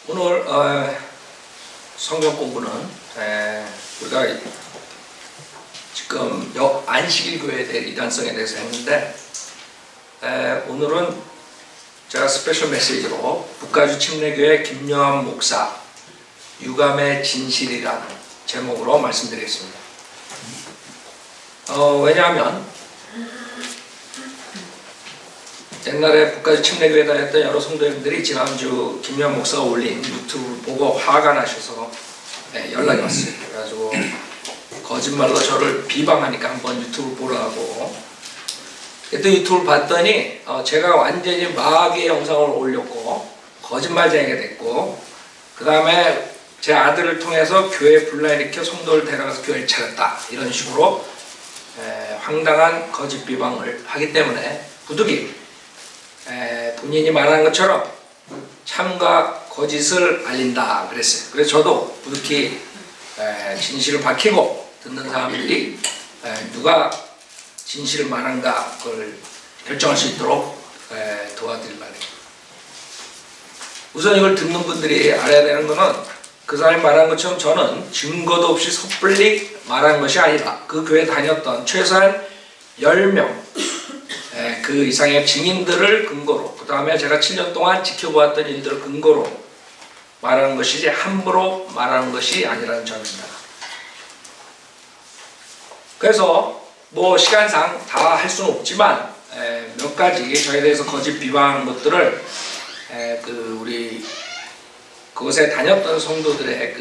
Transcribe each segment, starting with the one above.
오늘 성경 공부는 우리가 지금 안식일 교회에 대한 이단성에 대해서 했는데 오늘은 제가 스페셜 메시지로 북가주 침례교회 김여한 목사 유감의 진실이라는 제목으로 말씀드리겠습니다. 왜냐하면 옛날에 북가주 침례교회 다녔던 여러 성도님들이 지난주 김여한 목사가 올린 유튜브 보고 화가 나셔서 연락이 왔어요. 그래가지고 거짓말로 저를 비방하니까 한번 유튜브 보라고. 그때 유튜브를 봤더니 제가 완전히 마귀의 영상을 올렸고 거짓말쟁이가 됐고, 그 다음에 제 아들을 통해서 교회에 불러일으켜 성도를 데려가서 교회를 차렸다, 이런 식으로 황당한 거짓 비방을 하기 때문에 부득이 본인이 말하는 것처럼 참과 거짓을 알린다 그랬어요. 그래서 저도 부득이 진실을 밝히고 듣는 사람들이 누가 진실을 말한가 그걸 결정할 수 있도록 도와드릴 바랍니다. 우선 이걸 듣는 분들이 알아야 되는 것은 그 사람이 말한 것처럼 저는 증거도 없이 섣불리 말한 것이 아니라 그 교회 다녔던 최소한 10명 그 이상의 증인들을 근거로, 그 다음에 제가 7년 동안 지켜보았던 일들을 근거로 말하는 것이지 함부로 말하는 것이 아니라는 점입니다. 그래서 뭐 시간상 다 할 수는 없지만 몇 가지 저에 대해서 거짓 비방하는 것들을 우리 그곳에 다녔던 성도들의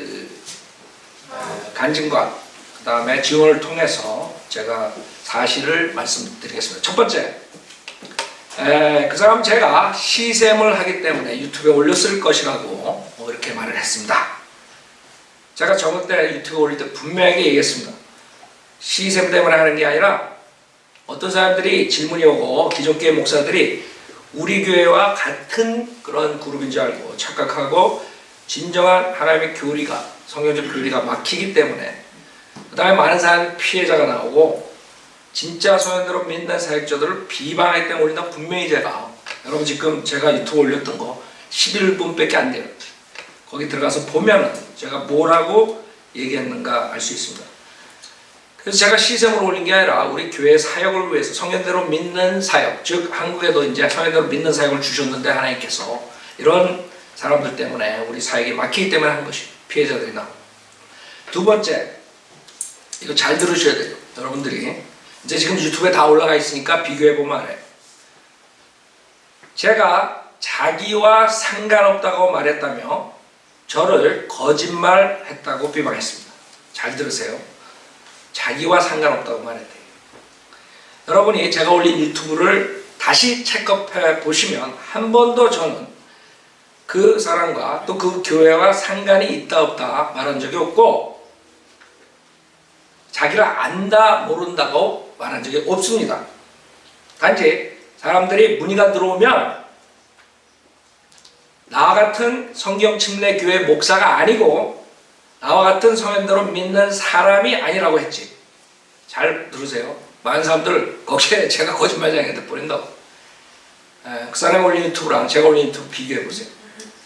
간증과 그 다음에 지원을 통해서 제가 사실을 말씀드리겠습니다. 첫 번째, 그 사람 제가 시샘을 하기 때문에 유튜브에 올렸을 것이라고 이렇게 말을 했습니다. 제가 저번 때 유튜브 올릴 때 분명하게 얘기했습니다. 시샘 때문에 하는 게 아니라 어떤 사람들이 질문이 오고 기존 교회 목사들이 우리 교회와 같은 그런 그룹인 줄 알고 착각하고 진정한 하나님의 교리가, 성경적 교리가 막히기 때문에 그 다음에 많은 사람이 피해자가 나오고 진짜 소년대로 믿는 사역자들을 비방하기 때문에 우리는 분명히 제가, 여러분 지금 제가 유튜브 올렸던 거 11분밖에 안 돼요. 거기 들어가서 보면은 제가 뭐라고 얘기했는가 알 수 있습니다. 그래서 제가 시샘으로 올린 게 아니라 우리 교회 사역을 위해서 성경대로 믿는 사역, 즉 한국에도 이제 성경대로 믿는 사역을 주셨는데 하나님께서 이런 사람들 때문에 우리 사역이 막히기 때문에 한 것이 피해자들이 나오고, 두 번째, 이거 잘 들으셔야 돼요. 여러분들이 이제 지금 유튜브에 다 올라가 있으니까 비교해보면 알아요. 제가 자기와 상관없다고 말했다며 저를 거짓말했다고 비방했습니다. 잘 들으세요. 자기와 상관없다고 말했대요. 여러분이 제가 올린 유튜브를 다시 체크해 보시면 한 번도 저는 그 사람과 또 그 교회와 상관이 있다 없다 말한 적이 없고, 자기를 안다 모른다고 말한 적이 없습니다. 단지 사람들이 문의가 들어오면 나와 같은 성경 침례 교회 목사가 아니고 나와 같은 성현대로 믿는 사람이 아니라고 했지. 잘 들으세요. 많은 사람들 거기에 제가 거짓말쟁이한테 버린다고. 그 사람이 올린 유튜브랑 제가 올린 유튜브 비교해보세요.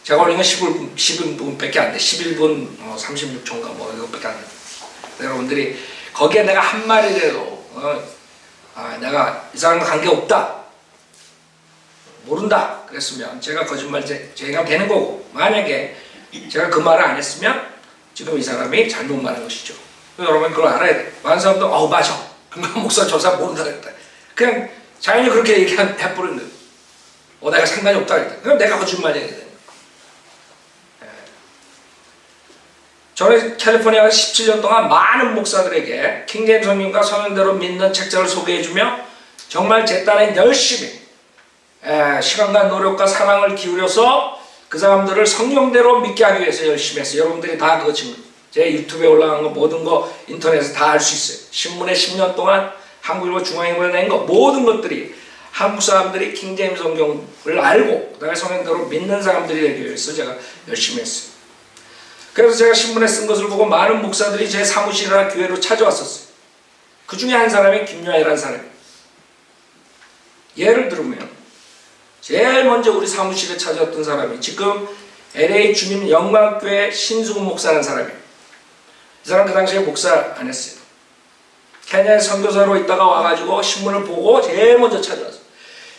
제가 올린 건 11분밖에 안 돼. 11분 36초인가 뭐 이것밖에 안 돼. 여러분들이 거기에 내가 한 마리라도 내가 이 사람과 관계없다, 모른다 그랬으면 제가 거짓말쟁이가 되는 거고, 만약에 제가 그 말을 안 했으면 지금 이 사람이 잘못 말한 것이죠. 여러분 그걸 알아야 돼. 많은 사람도 맞아, 금강 목사 저 사람 모른다 그랬다. 그냥 자연히 그렇게 얘기해버리는 거예요. 내가 상관이 없다 그랬다. 그럼 내가 거짓말쟁이가 되는 거예요. 저는 캘리포니아에서 17년 동안 많은 목사들에게 킹제임스 성경과 성경대로 믿는 책자를 소개해주며 정말 제 딴에 열심히 시간과 노력과 사랑을 기울여서 그 사람들을 성경대로 믿게 하기 위해서 열심히 했어요. 여러분들이 다 그거 지금 제 유튜브에 올라간 거 모든 거 인터넷에서 다 알 수 있어요. 신문에 10년 동안 한국일보 중앙일보에 낸 거 모든 것들이 한국 사람들이 킹제임스 성경을 알고 그 다음에 성경대로 믿는 사람들이 되기 위해서 제가 열심히 했어요. 그래서 제가 신문에 쓴 것을 보고 많은 목사들이 제 사무실이나 교회로 찾아왔었어요. 그 중에 한 사람이 김여한이라는 사람이에요. 예를 들면 제일 먼저 우리 사무실에 찾아왔던 사람이 지금 LA 주민 영광교회 신수근 목사라는 사람이에요. 이 사람 그 당시에 목사 안 했어요. 케냐에 선교사로 있다가 와가지고 신문을 보고 제일 먼저 찾아왔어요.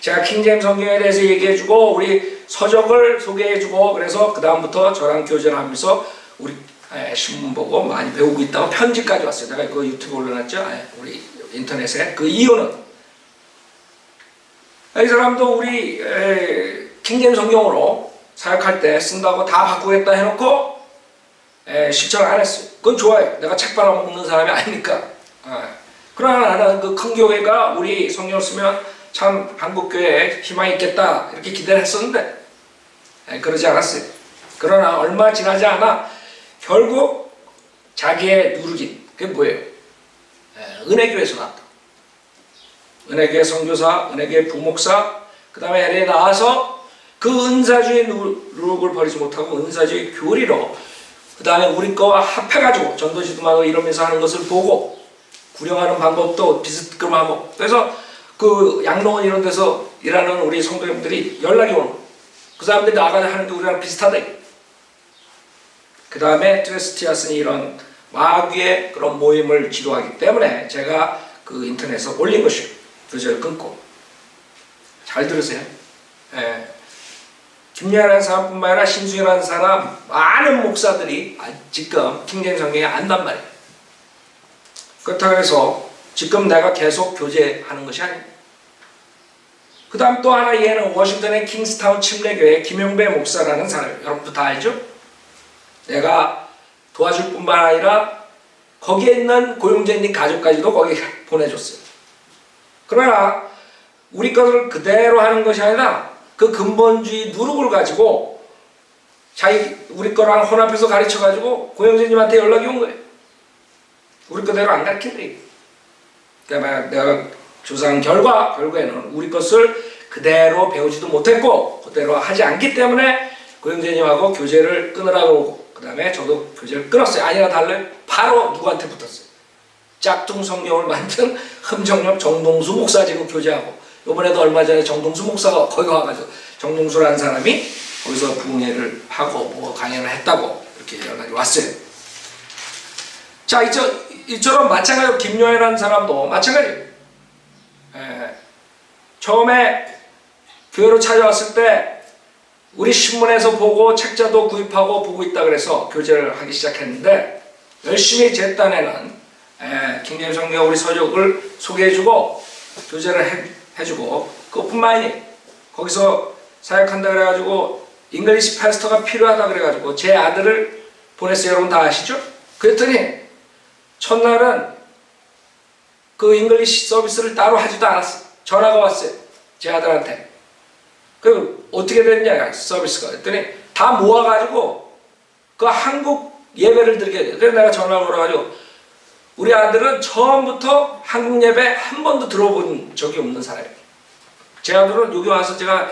제가 킹제임스 성경에 대해서 얘기해주고 우리 서적을 소개해주고 그래서 그 다음부터 저랑 교제를 하면서 우리 신문 보고 많이 배우고 있다가 편지까지 왔어요. 내가 그 유튜브 올려놨죠. 우리 인터넷에. 그 이유는 이 사람도 우리 킹제임스 성경으로 사역할 때 쓴다고 다 바꾸겠다 해놓고 실천 안 했어요. 그건 좋아요. 내가 책 빨아먹는 사람이 아니니까. 그러나 나는 그 큰 교회가 우리 성경을 쓰면 참 한국교회에 희망이 있겠다 이렇게 기대를 했었는데 그러지 않았어요. 그러나 얼마 지나지 않아 결국 자기의 누르긴 그게 뭐예요? 은혜교회에서 나왔다. 은혜교회 선교사, 은혜교회 부목사, 그 다음에 LA에 나와서 그 은사주의 누룩을 버리지 못하고 은사주의 교리로 그 다음에 우리 거와 합해가지고 전도지도하고 이러면서 하는 것을 보고 구령하는 방법도 비슷하고 그래서 그 양로원 이런 데서 일하는 우리 성도님들이 연락이 오는 거예요. 그 사람들이 나가서 하는 게 우리랑 비슷하다. 그 다음에 트레스티아슨이 이런 마귀의 그런 모임을 지도하기 때문에 제가 그 인터넷에 올린 것이에요. 교제를 끊고. 잘 들으세요. 김여라는 사람뿐만 아니라 신수이라는 사람 많은 목사들이 지금 킹제임스 성경에 안단 말이에요. 그렇다고 해서 지금 내가 계속 교제하는 것이 아닙니다. 그 다음 또 하나 얘는 워싱턴의 킹스타운 침례교회 김용배 목사라는 사람이에요. 여러분도 다 알죠? 내가 도와줄 뿐만 아니라 거기에 있는 고용재님 가족까지도 거기 보내줬어요. 그러나 우리 것을 그대로 하는 것이 아니라 그 근본주의 누룩을 가지고 우리 거랑 혼합해서 가르쳐가지고 고용재님한테 연락이 온 거예요. 우리 거대로 안 가르친대. 내가 조사한 결과에는 우리 것을 그대로 배우지도 못했고 그대로 하지 않기 때문에 고영재님하고 교제를 끊으라고 하고 그 다음에 저도 교제를 끊었어요. 아니나 달라요. 바로 누구한테 붙었어요. 짝퉁 성경을 만든 흠정엽 정동수 목사 지금 교제하고 이번에도 얼마 전에 정동수 목사가 거기 와가지고 정동수라는 사람이 거기서 부흥회를 하고 뭐 강연을 했다고 이렇게 연락이 왔어요. 자, 이처럼 마찬가지로 김요애라는 사람도 마찬가지예요. 처음에 교회로 찾아왔을 때 우리 신문에서 보고 책자도 구입하고 보고 있다 그래서 교제를 하기 시작했는데 열심히 제 딴에는 킹제임스 성경 우리 서적을 소개해주고 교제를 해주고 그것뿐만 아니에요. 거기서 사역한다 그래가지고 잉글리시 패스터가 필요하다 그래가지고 제 아들을 보냈어요. 여러분 다 아시죠? 그랬더니 첫날은 그 잉글리시 서비스를 따로 하지도 않았어요. 전화가 왔어요. 제 아들한테. 그 어떻게 됐냐 서비스가. 그랬더니 다 모아가지고 그 한국 예배를 드리게 돼요. 그래서 내가 전화를 걸어가지고 우리 아들은 처음부터 한국 예배 한 번도 들어본 적이 없는 사람이에요. 제 아들은 여기 와서 제가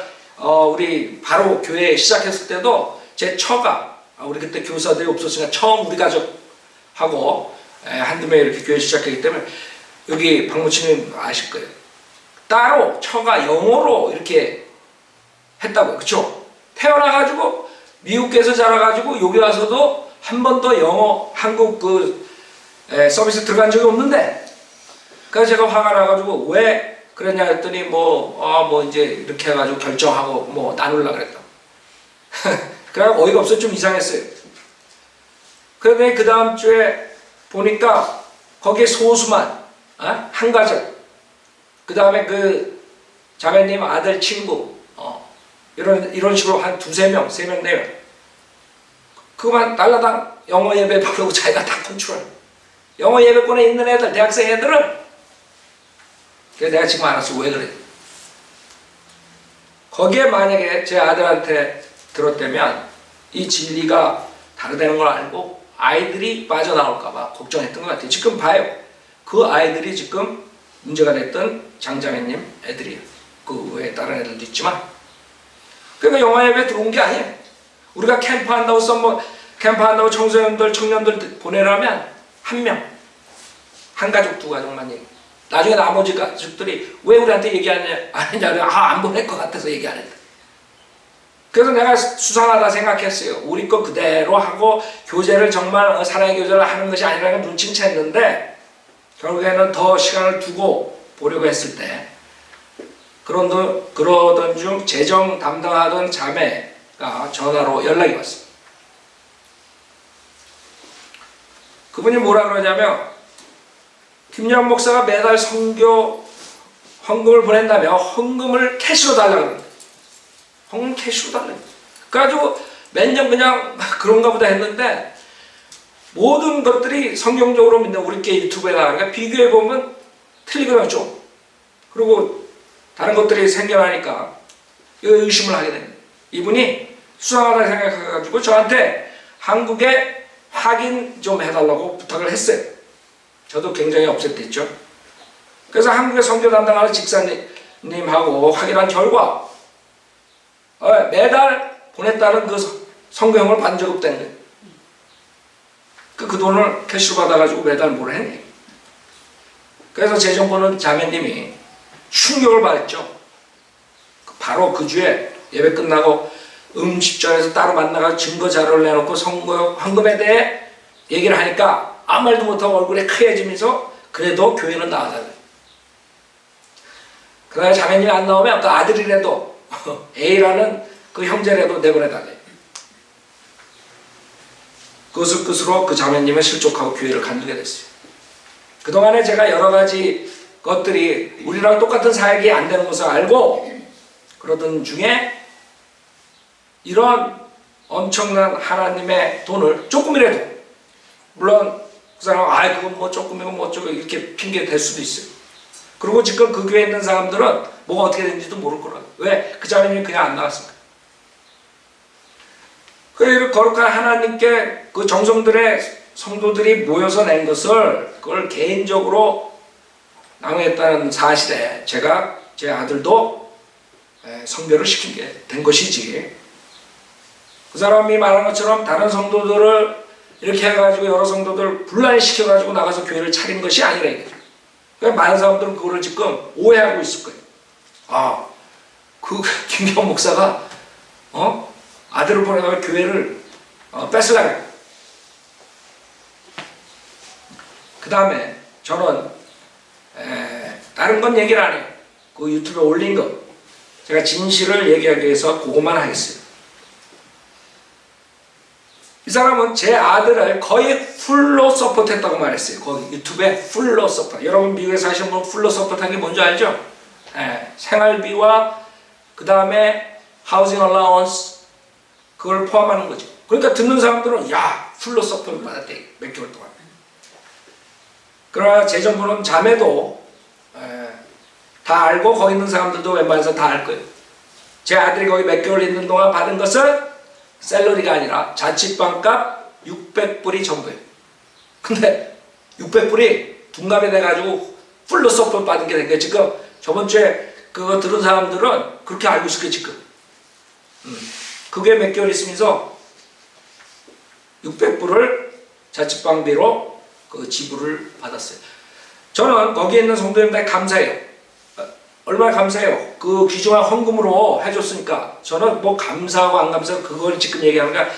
우리 바로 교회 시작했을 때도 제 처가 우리 그때 교사들이 없었으니까 처음 우리 가족하고 한두 명 이렇게 교회 시작했기 때문에 여기 박무치님 아실 거예요. 따로 처가 영어로 이렇게 했다고요. 그쵸? 태어나가지고 미국에서 자라가지고 여기 와서도 한 번도 영어 한국 서비스 들어간 적이 없는데 그래서 제가 화가 나가지고 왜 그랬냐 했더니 이제 이렇게 해가지고 결정하고 나눌라 그랬다. 그래 어이가 없어 좀 이상했어요. 그런데 그 다음 주에 보니까 거기에 소수만 한 가족 그 다음에 그 자매님 아들 친구 이런 식으로 한 두세 명, 세 명, 네 명 그만 달라당 영어 예배 보려고 자기가 다 컨트롤 영어 예배권에 있는 애들 대학생 애들은 그래서 내가 지금 알았어 왜 그래. 거기에 만약에 제 아들한테 들었다면 이 진리가 다르다는 걸 알고 아이들이 빠져나올까봐 걱정했던 것 같아요. 지금 봐요. 그 아이들이 지금 문제가 됐던 장자매님 애들이에요. 그 외에 다른 애들도 있지만 그러니까 영어 예배 들어온 게 아니에요. 우리가 캠프한다고 캠프한다고 청소년들 청년들 보내라면 한 명, 한 가족 두 가족만 얘기. 나중에 나머지 가족들이 왜 우리한테 얘기 안 했냐 안 보낼 것 같아서 얘기 안 했다. 그래서 내가 수상하다 생각했어요. 우리 거 그대로 하고 교제를 정말 사랑의 교제를 하는 것이 아니라는 눈치는 챘는데 결국에는 더 시간을 두고 보려고 했을 때 그러던 중 재정 담당하던 자매가 전화로 연락이 왔습니다. 그분이 뭐라 그러냐면 김여한 목사가 매달 선교 헌금을 보낸다며 헌금을 캐시로 달라고 그럽니다. 헌금 캐시로 달라고. 그래가지고 몇 년 그냥 그런가 보다 했는데 모든 것들이 성경적으로 믿는 우리께 유튜브에 나가니까 비교해보면 틀리거든요 좀. 그리고 다른 것들이 생겨나니까 의심을 하게 됩니다. 이분이 수상하다 생각해가지고 저한테 한국에 확인 좀 해달라고 부탁을 했어요. 저도 굉장히 업셋됐죠. 그래서 한국에 선교 담당하는 집사님하고 확인한 결과 매달 보냈다는 그 선교형을 받은 적 없다는 거예요. 그 돈을 캐시로 받아가지고 매달 뭘 했니? 그래서 재정 보는 자매님이 충격을 받았죠. 바로 그 주에 예배 끝나고 음식점에서 따로 만나가지고 증거 자료를 내놓고 선거 헌금에 대해 얘기를 하니까 아무 말도 못하고 얼굴에 크해지면서 그래도 교회는 나와달래. 그러나 자매님이 안 나오면 그 아들이라도 A라는 그 형제라도 내보내달래. 그것을 끝으로 그 자매님은 실족하고 교회를 간두게 됐어요. 그동안에 제가 여러 가지 것들이 우리랑 똑같은 사역이 안 되는 것을 알고 그러던 중에 이런 엄청난 하나님의 돈을 조금이라도, 물론 그 사람은 그건 뭐 조금이고 뭐 어쩌고 이렇게 핑계 댈 수도 있어요. 그리고 지금 그 교회에 있는 사람들은 뭐가 어떻게 되는지도 모를 거라고. 왜? 그 자매님이 그냥 안 나왔습니까? 그래서 거룩한 하나님께 그 정성들의 성도들이 모여서 낸 것을 그걸 개인적으로 낭비했다는 사실에 제가 제 아들도 성별을 시키게 된 것이지, 그 사람이 말한 것처럼 다른 성도들을 이렇게 해가지고 여러 성도들 분란시켜가지고 나가서 교회를 차린 것이 아니라 이거죠. 그러니까 많은 사람들은 그거를 지금 오해하고 있을 거예요. 그 김경 목사가 아들을 보내가지고 교회를 뺏으려고. 그 다음에 저는 다른 건 얘기를 안 해요. 그 유튜브에 올린 거 제가 진실을 얘기하기 위해서 그것만 하겠어요. 이 사람은 제 아들을 거의 풀로 서포트했다고 말했어요. 거기 유튜브에 풀로 서포트. 여러분 미국에서 하시는 분 풀로 서포트한 게 뭔지 알죠? 생활비와 그 다음에 하우징 얼라운스 그걸 포함하는 거죠. 그러니까 듣는 사람들은 야 풀로 서포트 받았대 몇 개월 동안. 그러나 재정부는 자매도 다 알고 거기 있는 사람들도 웬만해서 다 알 거예요. 제 아들이 거기 몇 개월 있는 동안 받은 것은 샐러리가 아니라 자취방값 600불이 전부예요. 근데 600불이 둔갑이 돼가지고 풀로 서포트 받은 게 된 거예요. 지금 저번 주에 그거 들은 사람들은 그렇게 알고 있을 거예요. 지금 그게 몇 개월 있으면서 600불을 자취방비로 그 지불을 받았어요. 저는 거기에 있는 성도님들에게 감사해요. 얼마나 감사해요. 그 귀중한 헌금으로 해줬으니까 저는 뭐 감사하고 안 감사하고 그걸 지금 얘기하는 거야.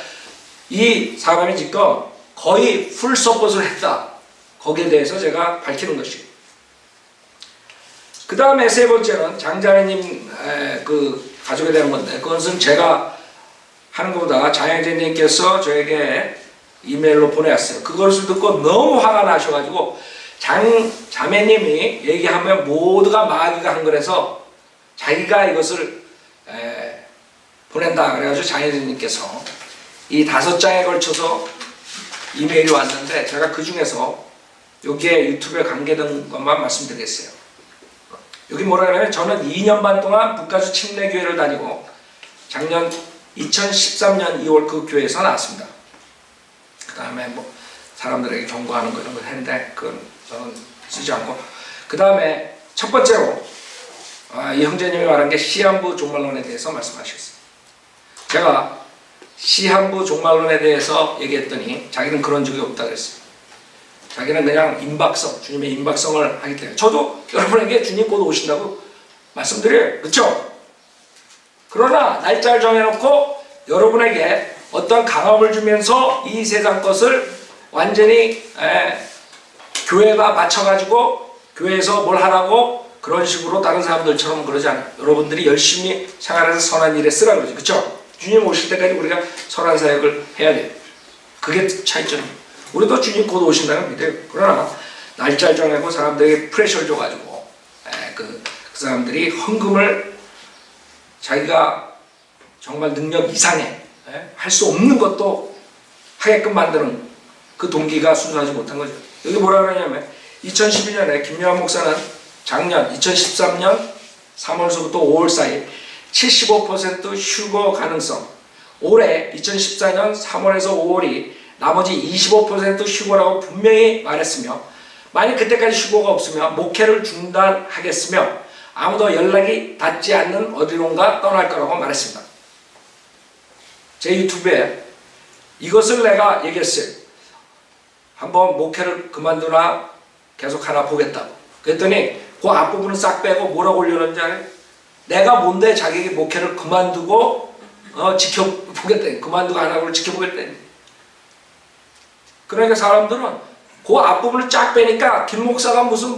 이 사람이 지금 거의 풀 서폿을 했다. 거기에 대해서 제가 밝히는 것이에요. 그 다음에 세 번째는 장자매님 그 가족에 대한 건데, 그것은 제가 하는 것보다 장혜재님께서 저에게 이메일로 보내왔어요. 그것을 듣고 너무 화가 나셔가지고 자매님이 얘기하면 모두가 마귀가 한 거라서 자기가 이것을 보낸다 그래가지고 장혜진님께서 이 5장에 걸쳐서 이메일이 왔는데 제가 그 중에서 여기에 유튜브에 관계된 것만 말씀드리겠어요. 여기 뭐라 그러냐면 저는 2년 반 동안 북가주 침례교회를 다니고 작년 2013년 2월 그 교회에서 나왔습니다. 그 다음에 뭐 사람들에게 경고하는 거 이런 걸 했는데 그건 저는 쓰지 않고, 그 다음에 첫 번째로 이 형제님이 말한 게 시한부 종말론에 대해서 말씀하셨어요. 제가 시한부 종말론에 대해서 얘기했더니 자기는 그런 적이 없다 그랬어요. 자기는 그냥 임박성, 주님의 임박성을 하기 때문에. 저도 여러분에게 주님 곧 오신다고 말씀드려요. 그렇죠? 그러나 날짜를 정해놓고 여러분에게 어떤 강압을 주면서 이 세상 것을 완전히 교회가 맞춰가지고 교회에서 뭘 하라고 그런 식으로 다른 사람들처럼 그러지 않아요. 여러분들이 열심히 생활해서 선한 일에 쓰라 그러죠. 그렇죠? 주님 오실 때까지 우리가 선한 사역을 해야 돼요. 그게 차이점이에요. 우리도 주님 곧 오신다는 믿어요. 그러나 날짜를 정하고 사람들에게 프레셔를 줘가지고 그 사람들이 헌금을 자기가 정말 능력 이상의 할 수 없는 것도 하게끔 만드는 그 동기가 순수하지 못한 거죠. 여기 뭐라 그러냐면 2012년에 김여한 목사는 작년 2013년 3월서부터 5월 사이 75% 휴거 가능성, 올해 2014년 3월에서 5월이 나머지 25% 휴거라고 분명히 말했으며, 만약 그때까지 휴거가 없으면 목회를 중단하겠으며 아무도 연락이 닿지 않는 어디론가 떠날 거라고 말했습니다. 제 유튜브에 이것을 내가 얘기했어요. 한번 목회를 그만두나 계속 하나 보겠다고. 그랬더니 그 앞부분은 싹 빼고 뭐라고 올려놓은지 알아요? 내가 뭔데 자기 목회를 그만두고 지켜보겠다. 그만두고 안 하고 지켜보겠다. 그러니까 사람들은 그 앞부분을 쫙 빼니까 김 목사가 무슨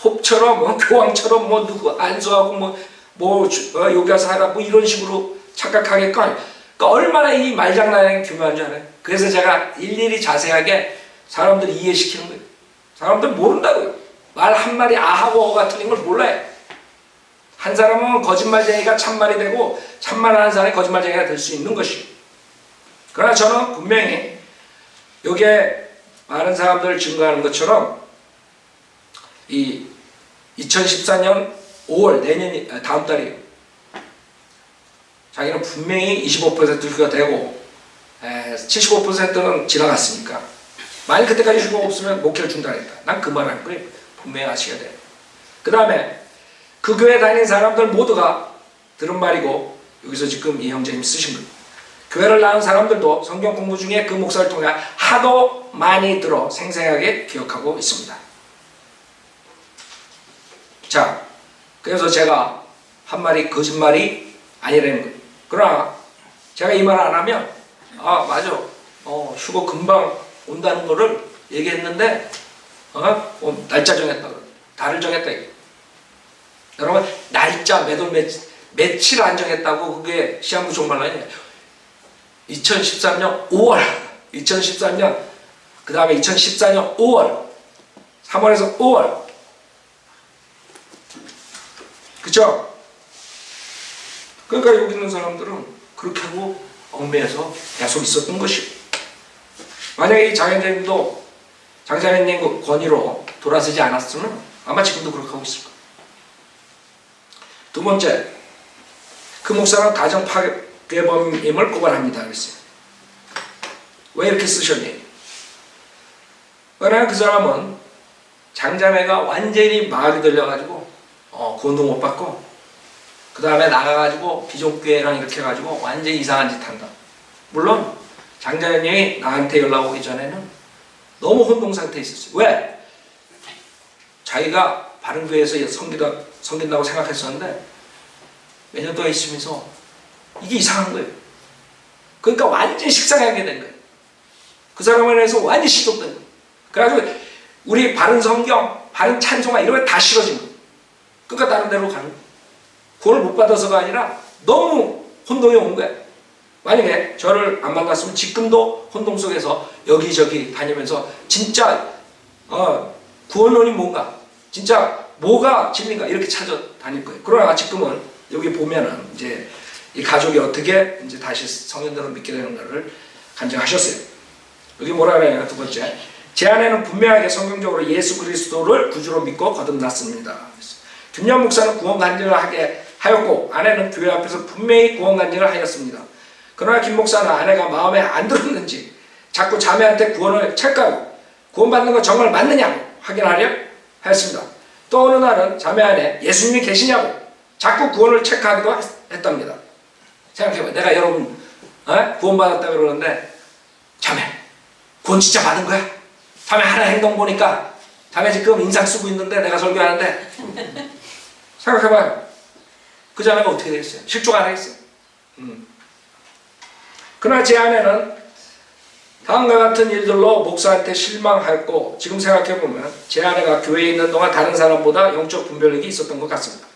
pop처럼 교황처럼 누구 안수하고 여기 와서 하라 이런 식으로 착각하게끔. 그러니까 얼마나 이 말장난이 교묘한 줄 알아요? 그래서 제가 일일이 자세하게 사람들 이해시키는 거예요. 사람들 모른다고요. 말 한마디 아하고 어가 틀린 걸 몰라요. 한 사람은 거짓말쟁이가 참말이 되고 참말하는 사람이 거짓말쟁이가 될 수 있는 것이에요. 그러나 저는 분명히 여기에 많은 사람들을 증거하는 것처럼 이 2014년 5월 내년이 다음 달이에요. 자기는 분명히 25% 휴가 되고 75%는 지나갔으니까 만약 그때까지 휴가 없으면 목회를 중단했다. 난 그 말 할 거예요. 분명히 아셔야 돼요. 그 다음에 그 교회 다니는 사람들 모두가 들은 말이고 여기서 지금 이 형제님 쓰신 거예요. 교회를 나온 사람들도 성경 공부 중에 그 목사를 통해 하도 많이 들어 생생하게 기억하고 있습니다. 자, 그래서 제가 한 말이 거짓말이 아니라는 거예요. 그러나 제가 이 말 안 하면 맞아 휴거 금방 온다는 거를 얘기했는데 날짜 정했다 그래. 달을 정했다 이게. 여러분 날짜 며칠 안 정했다고 그게 시한부 종말 아니에요. 2013년 5월 2013년 그 다음에 2014년 5월 3월에서 5월 그쵸? 그러니까 여기 있는 사람들은 그렇게 하고 얽매여서 계속 있었던 것이고, 만약에 이 장현재님도 장자매님 그 권위로 돌아서지 않았으면 아마 지금도 그렇게 하고 있을 거예요. 두 번째, 그 목사는 가정 파괴범임을 고발합니다. 그랬어요. 왜 이렇게 쓰셨니? 왜냐하면 그 사람은 장자매가 완전히 마음이 들려가지고 구원도 못 받고 그 다음에 나가가지고 비종교회랑 이렇게 해가지고 완전히 이상한 짓 한다. 물론 장자매님이 나한테 연락 오기 전에는 너무 혼동 상태에 있었어요. 왜? 자기가 바른교회에서 섬긴다고 생각했었는데 몇 년 동안 있으면서 이게 이상한 거예요. 그러니까 완전히 식상하게 된 거예요. 그 사람에 대해서 완전히 시독된 거예요. 그래가지고 우리 바른 성경, 바른 찬송가 이런 거 다 싫어진 거예요. 그러니까 다른 데로 가는 거예요. 구원을 못 받아서가 아니라 너무 혼동이 온 거예요. 만약에 저를 안 만났으면 지금도 혼동 속에서 여기저기 다니면서 진짜 구원론이 뭔가, 진짜 뭐가 진리인가 이렇게 찾아다닐 거예요. 그러나 지금은 여기 보면은 이제 이 가족이 어떻게 이제 다시 성현들을 믿게 되는가를 간증하셨어요. 여기 뭐라 그래요? 두 번째, 제 아내는 분명하게 성경적으로 예수 그리스도를 구주로 믿고 거듭났습니다. 김여한 목사는 구원 간증을 하게 하였고 아내는 교회 앞에서 분명히 구원 간증을 하였습니다. 그러나 김 목사는 아내가 마음에 안 들었는지 자꾸 자매한테 구원을 체크하고 구원받는 거 정말 맞느냐고 확인하려 하였습니다. 또 어느 날은 자매 안에 예수님이 계시냐고 자꾸 구원을 체크하기도 했답니다. 생각해봐. 내가 여러분 구원받았다 그러는데 자매 구원 진짜 받은 거야? 자매 하나의 행동 보니까 자매 지금 인상 쓰고 있는데 내가 설교하는데 생각해봐요. 그 자매가 어떻게 됐어요? 실족 안 하겠어요? 그러나 제 아내는 다음과 같은 일들로 목사한테 실망했고, 지금 생각해보면 제 아내가 교회에 있는 동안 다른 사람보다 영적 분별력이 있었던 것 같습니다.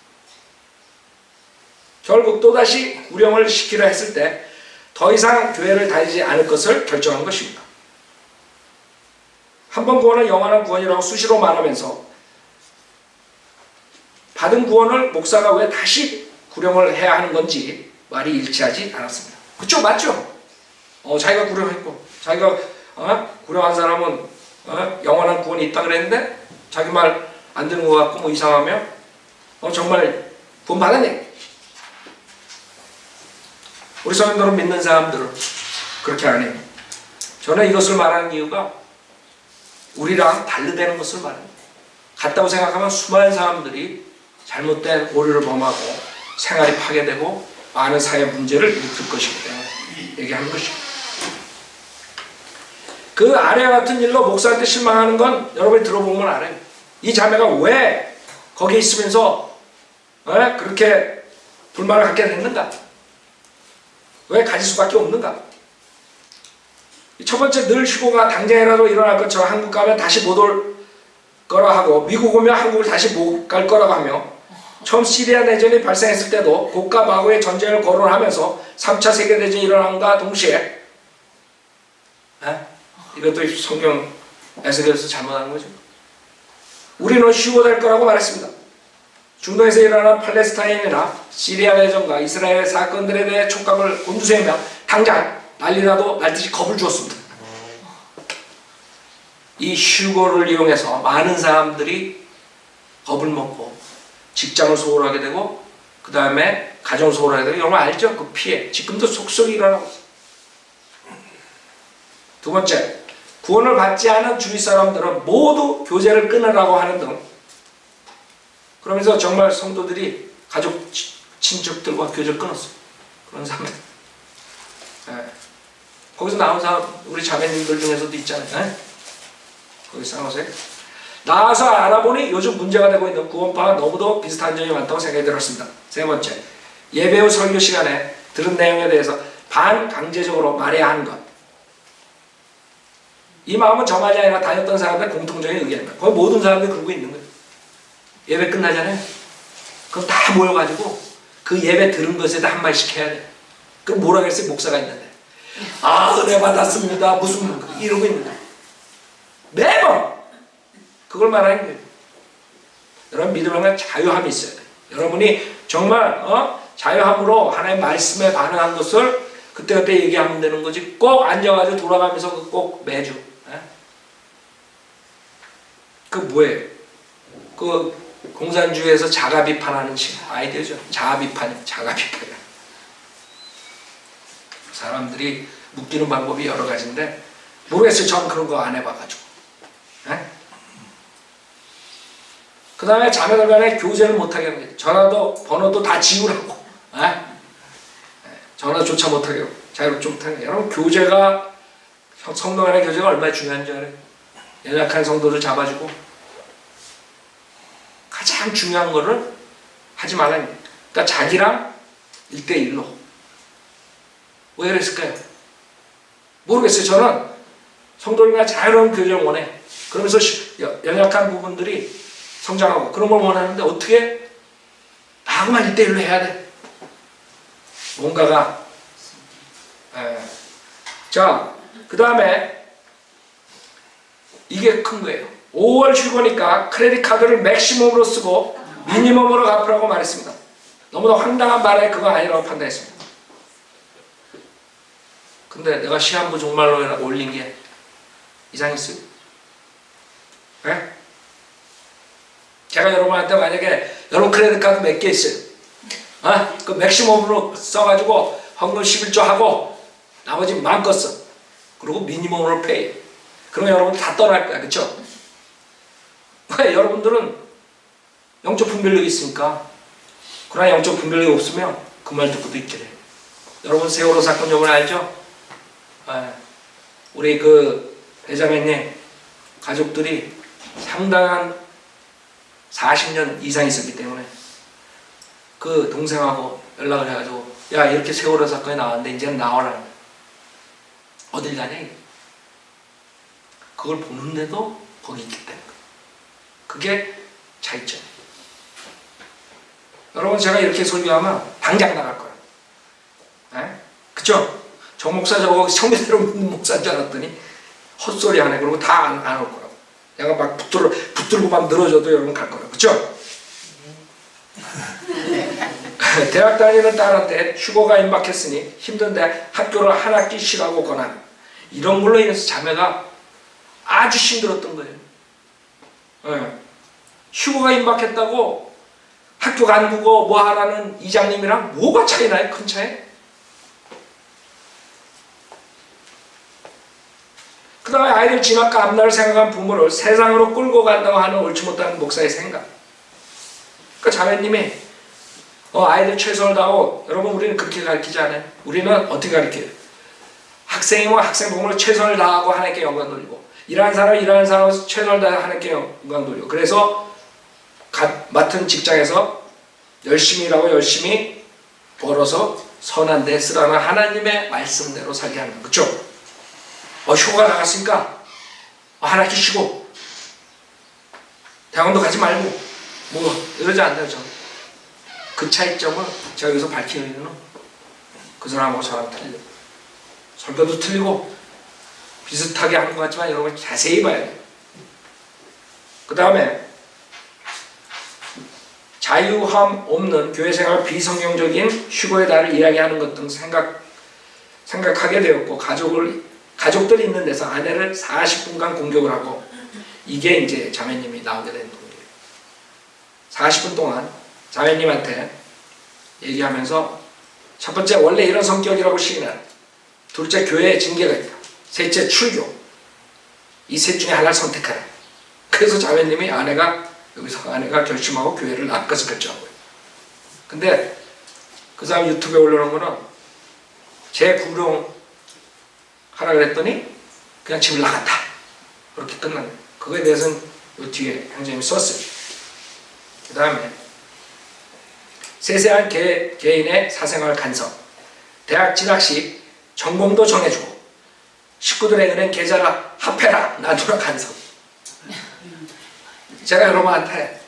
결국 또다시 구령을 시키려 했을 때 더 이상 교회를 다니지 않을 것을 결정한 것입니다. 한 번 구원은 영원한 구원이라고 수시로 말하면서 받은 구원을 목사가 왜 다시 구령을 해야 하는 건지 말이 일치하지 않았습니다. 그쵸? 맞죠? 자기가 구령했고, 자기가 구령한 사람은 영원한 구원이 있다 그랬는데 자기 말 안 듣는 것 같고 뭐 이상하면 정말 구원 받았네. 우리 성도들은 믿는 사람들은 그렇게 안 해요. 저는 이것을 말하는 이유가 우리랑 다르다는 것을 말합니다. 같다고 생각하면 수많은 사람들이 잘못된 오류를 범하고 생활이 파괴되고 많은 사회 문제를 일으킬 것이기 때문에 얘기하는 것입니다. 그 아래와 같은 일로 목사한테 실망하는 건 여러분이 들어보면 알아요. 이 자매가 왜 거기에 있으면서 그렇게 불만을 갖게 됐는가? 왜 가질 수밖에 없는가? 첫 번째, 늘 휴고가 당장이라도 일어날 것처럼 한국 가면 다시 못 올 거라 하고, 미국 오면 한국을 다시 못 갈 거라고 하며, 처음 시리아 내전이 발생했을 때도 고가 마구의 전쟁을 거론하면서 3차 세계대전이 일어난과 동시에 이것도 성경 에스겔에서 잘못한 거죠. 우리는 휴고될 거라고 말했습니다. 중동에서 일어난 팔레스타인이나 시리아 내전과 이스라엘 사건들에 대해 촉각을 곤두세우며 당장 난리라도 날듯이 겁을 주었습니다. 이 휴고를 이용해서 많은 사람들이 겁을 먹고 직장을 소홀하게 되고 그 다음에 가정을 소홀하게 되고, 여러분 알죠? 그 피해 지금도 속속이 일어나고 있어요. 두 번째, 구원을 받지 않은 주위 사람들은 모두 교제를 끊으라고 하는 등, 그러면서 정말 성도들이 가족, 친척들과 교제를 끊었어요. 그런 사람들. 거기서 나온 사람, 우리 자매님들 중에서도 있잖아요. 거기서 나오세요. 나와서 알아보니 요즘 문제가 되고 있는 구원파와 너무도 비슷한 점이 많다고 생각이 들었습니다. 세 번째, 예배 후 설교 시간에 들은 내용에 대해서 반강제적으로 말해야 하는 것. 이 마음은 저만이 아니라 다녔던 사람들의 공통적인 의견입니다. 거의 모든 사람들이 그러고 있는 거예요. 예배 끝나잖아요. 그럼 다 모여가지고 그 예배 들은 것에 대해 한 말씩 해야 돼. 그럼 뭐라 그랬어요? 목사가 있는데. 은혜 받았습니다. 무슨 이러고 있는 거예요. 매번 그걸 말하는 거예요. 여러분 믿음은 자유함이 있어야 돼요. 여러분이 정말 자유함으로 하나님의 말씀에 반응한 것을 그때그때 얘기하면 되는 거지, 꼭 앉아가지고 돌아가면서 꼭 매주 그 뭐예요? 그 공산주의에서 자가 비판하는 아이디어죠. 자아 비판이에요. 자가 비판이야. 사람들이 묶이는 방법이 여러 가지인데 모르겠어요. 전 그런 거 안 해봐가지고. 그 다음에 자매들 간에 교제를 못하게 하는 거예요. 전화도 번호도 다 지우라고. 전화조차 못하게 하고 자유롭지 못하게 하고. 여러분 교제가, 성도 간의 교제가 얼마나 중요한 줄 알아요? 연약한 성도를 잡아주고 가장 중요한 거를 하지 말라는 거예요. 그러니까 자기랑 1대1로. 왜 그랬을까요? 모르겠어요. 저는 성도들과 자유로운 교제를 원해. 그러면서 연약한 부분들이 성장하고 그런 걸 원하는데 어떻게 나하고만 1대1로 해야 돼? 뭔가가. 자, 그 다음에 이게 큰 거예요. 5월 휴거니까 크레딧 카드를 맥시멈으로 쓰고 미니멈으로 갚으라고 말했습니다. 너무나 황당한 말에 그거 아니라고 판단했습니다. 근데 내가 시한부 종말로 올린 게 이상했어요? 네? 제가 여러분한테 만약에 여러분 크레딧 카드 몇 개 있어요? 그 맥시멈으로 써가지고 헌금 11조 하고 나머지 마음껏 써. 그리고 미니멈으로 페이. 그러면 여러분 다 떠날 거야. 그쵸? 여러분들은 영적 분별력이 있으니까. 그러나 영적 분별력이 없으면 그 말 듣고도 있게 돼. 여러분 세월호 사건 요번에 알죠? 우리 그 배자매님 가족들이 상당한 40년 이상 있었기 때문에 그 동생하고 연락을 해가지고 야 이렇게 세월호 사건이 나왔는데 이제는 나와라. 어딜 가냐 이거. 그걸 보는데도 거기 있기 때문에 그게 차이점이에요. 여러분 제가 이렇게 설교하면 당장 나갈 거예요. 에? 그쵸? 저 목사 저거 성대로 믿는 목사인 줄 알았더니 헛소리 하네. 그러고 다 안 올 거라고. 내가 막 붙들고만 늘어져도 여러분 갈 거예요. 그쵸? 대학 다니는 딸한테 휴거가 임박했으니 힘든데 학교를 한 학기 쉬라고 권한 이런 걸로 인해서 자매가 아주 힘들었던 거예요. 네. 휴거가 임박했다고 학교 간두고 뭐 하라는 이장님이랑 뭐가 차이 나요? 큰 차이? 그 다음에 아이들 진학과 앞날을 생각한 부모를 세상으로 끌고 간다고 하는 옳지 못한 목사의 생각. 그 자매님이 아이들 최선을 다하고 여러분 우리는 그렇게 가르치지 않아요. 우리는 어떻게 가르쳐요? 학생이면 학생 부모를 최선을 다하고 하나님께 영광 돌리고 일하는 사람 최선을 다해 하나님께 영광 돌리고 그래서 맡은 직장에서 열심히 일하고 열심히 벌어서 선한 데 쓰라는 하나님의 말씀대로 살게 하는 거죠. 그렇죠? 휴가 나갔으니까 하나씩 쉬고 대학원도 가지 말고 뭐 이러지 않나요? 그 차이점을 제가 여기서 밝히는 이유는 그 사람하고 저랑 틀려. 설교도 틀리고 비슷하게 하는 것 같지만 여러분 자세히 봐야 돼요. 그 다음에 자유함 없는 교회생활 비성경적인 휴거의 달을 이야기하는 것 등 생각하게 되었고 가족들이 있는 데서 아내를 40분간 공격을 하고 이게 이제 자매님이 나오게 된 동기예요. 40분 동안 자매님한테 얘기하면서 첫 번째 원래 이런 성격이라고 시인하라. 둘째 교회에 징계가 있다. 셋째 출교. 이 셋 중에 하나를 선택하라. 그래서 자매님이 여기서 아내가 결심하고 교회를 나가서 결정한 거예요. 근데 그 사람 유튜브에 올려놓은 거는 재구룡하라 그랬더니 그냥 집을 나갔다. 그렇게 끝난 거예요. 그거에 대해서는 요 뒤에 형제님이 썼어요. 그 다음에 세세한 개인의 사생활 간섭, 대학 진학 시 전공도 정해주고 식구들의 은행 계좌라 합해라 놔두라 간섭. 제가 여러분한테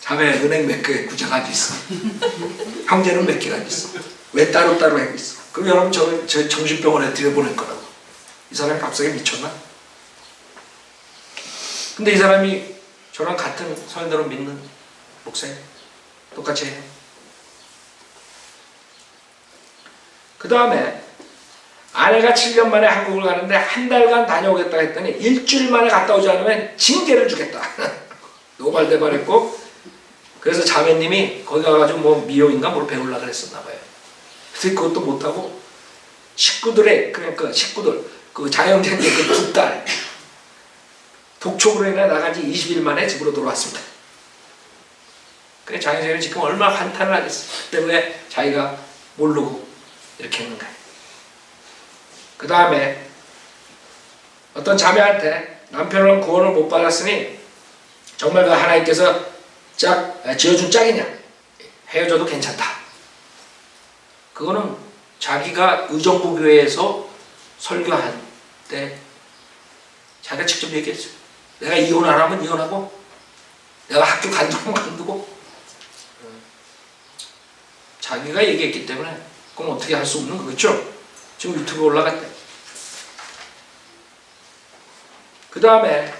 자매 은행 몇 개 구자 가지고 있어. 형제는 몇 개 가지고 있어. 왜 따로따로 하고 있어. 그럼 여러분 저 정신병원에 들여보낼 거라고. 이 사람이 갑자기 미쳤나? 근데 이 사람이 저랑 같은 성인들을 믿는 목사예요. 똑같이 해요. 그 다음에 아내가 7년 만에 한국을 가는데 한 달간 다녀오겠다 했더니 일주일 만에 갔다 오지 않으면 징계를 주겠다. 노발대발했고 그래서 자매님이 거기 가가지고 뭐 미용인가 뭘 배우려고 그랬었나 봐요. 그래서 그것도 못하고 식구들 그 자영생제 그 두 딸 독촉으로 인해 나간 지 20일 만에 집으로 돌아왔습니다. 그래 자영생이 지금 얼마나 한탄을 하겠어. 그 때문에 자기가 모르고 이렇게 했는 거예요. 그 다음에 어떤 자매한테 남편은 구원을 못 받았으니 정말 그 하나님께서 지어준 짝이냐 헤어져도 괜찮다. 그거는 자기가 의정부 교회에서 설교할 때 자기가 직접 얘기했어요. 내가 이혼 안 하면 이혼하고 내가 학교 간두면 간두고 자기가 얘기했기 때문에 그건 어떻게 할 수 없는 거겠죠. 지금 유튜브에 올라갔대. 그 다음에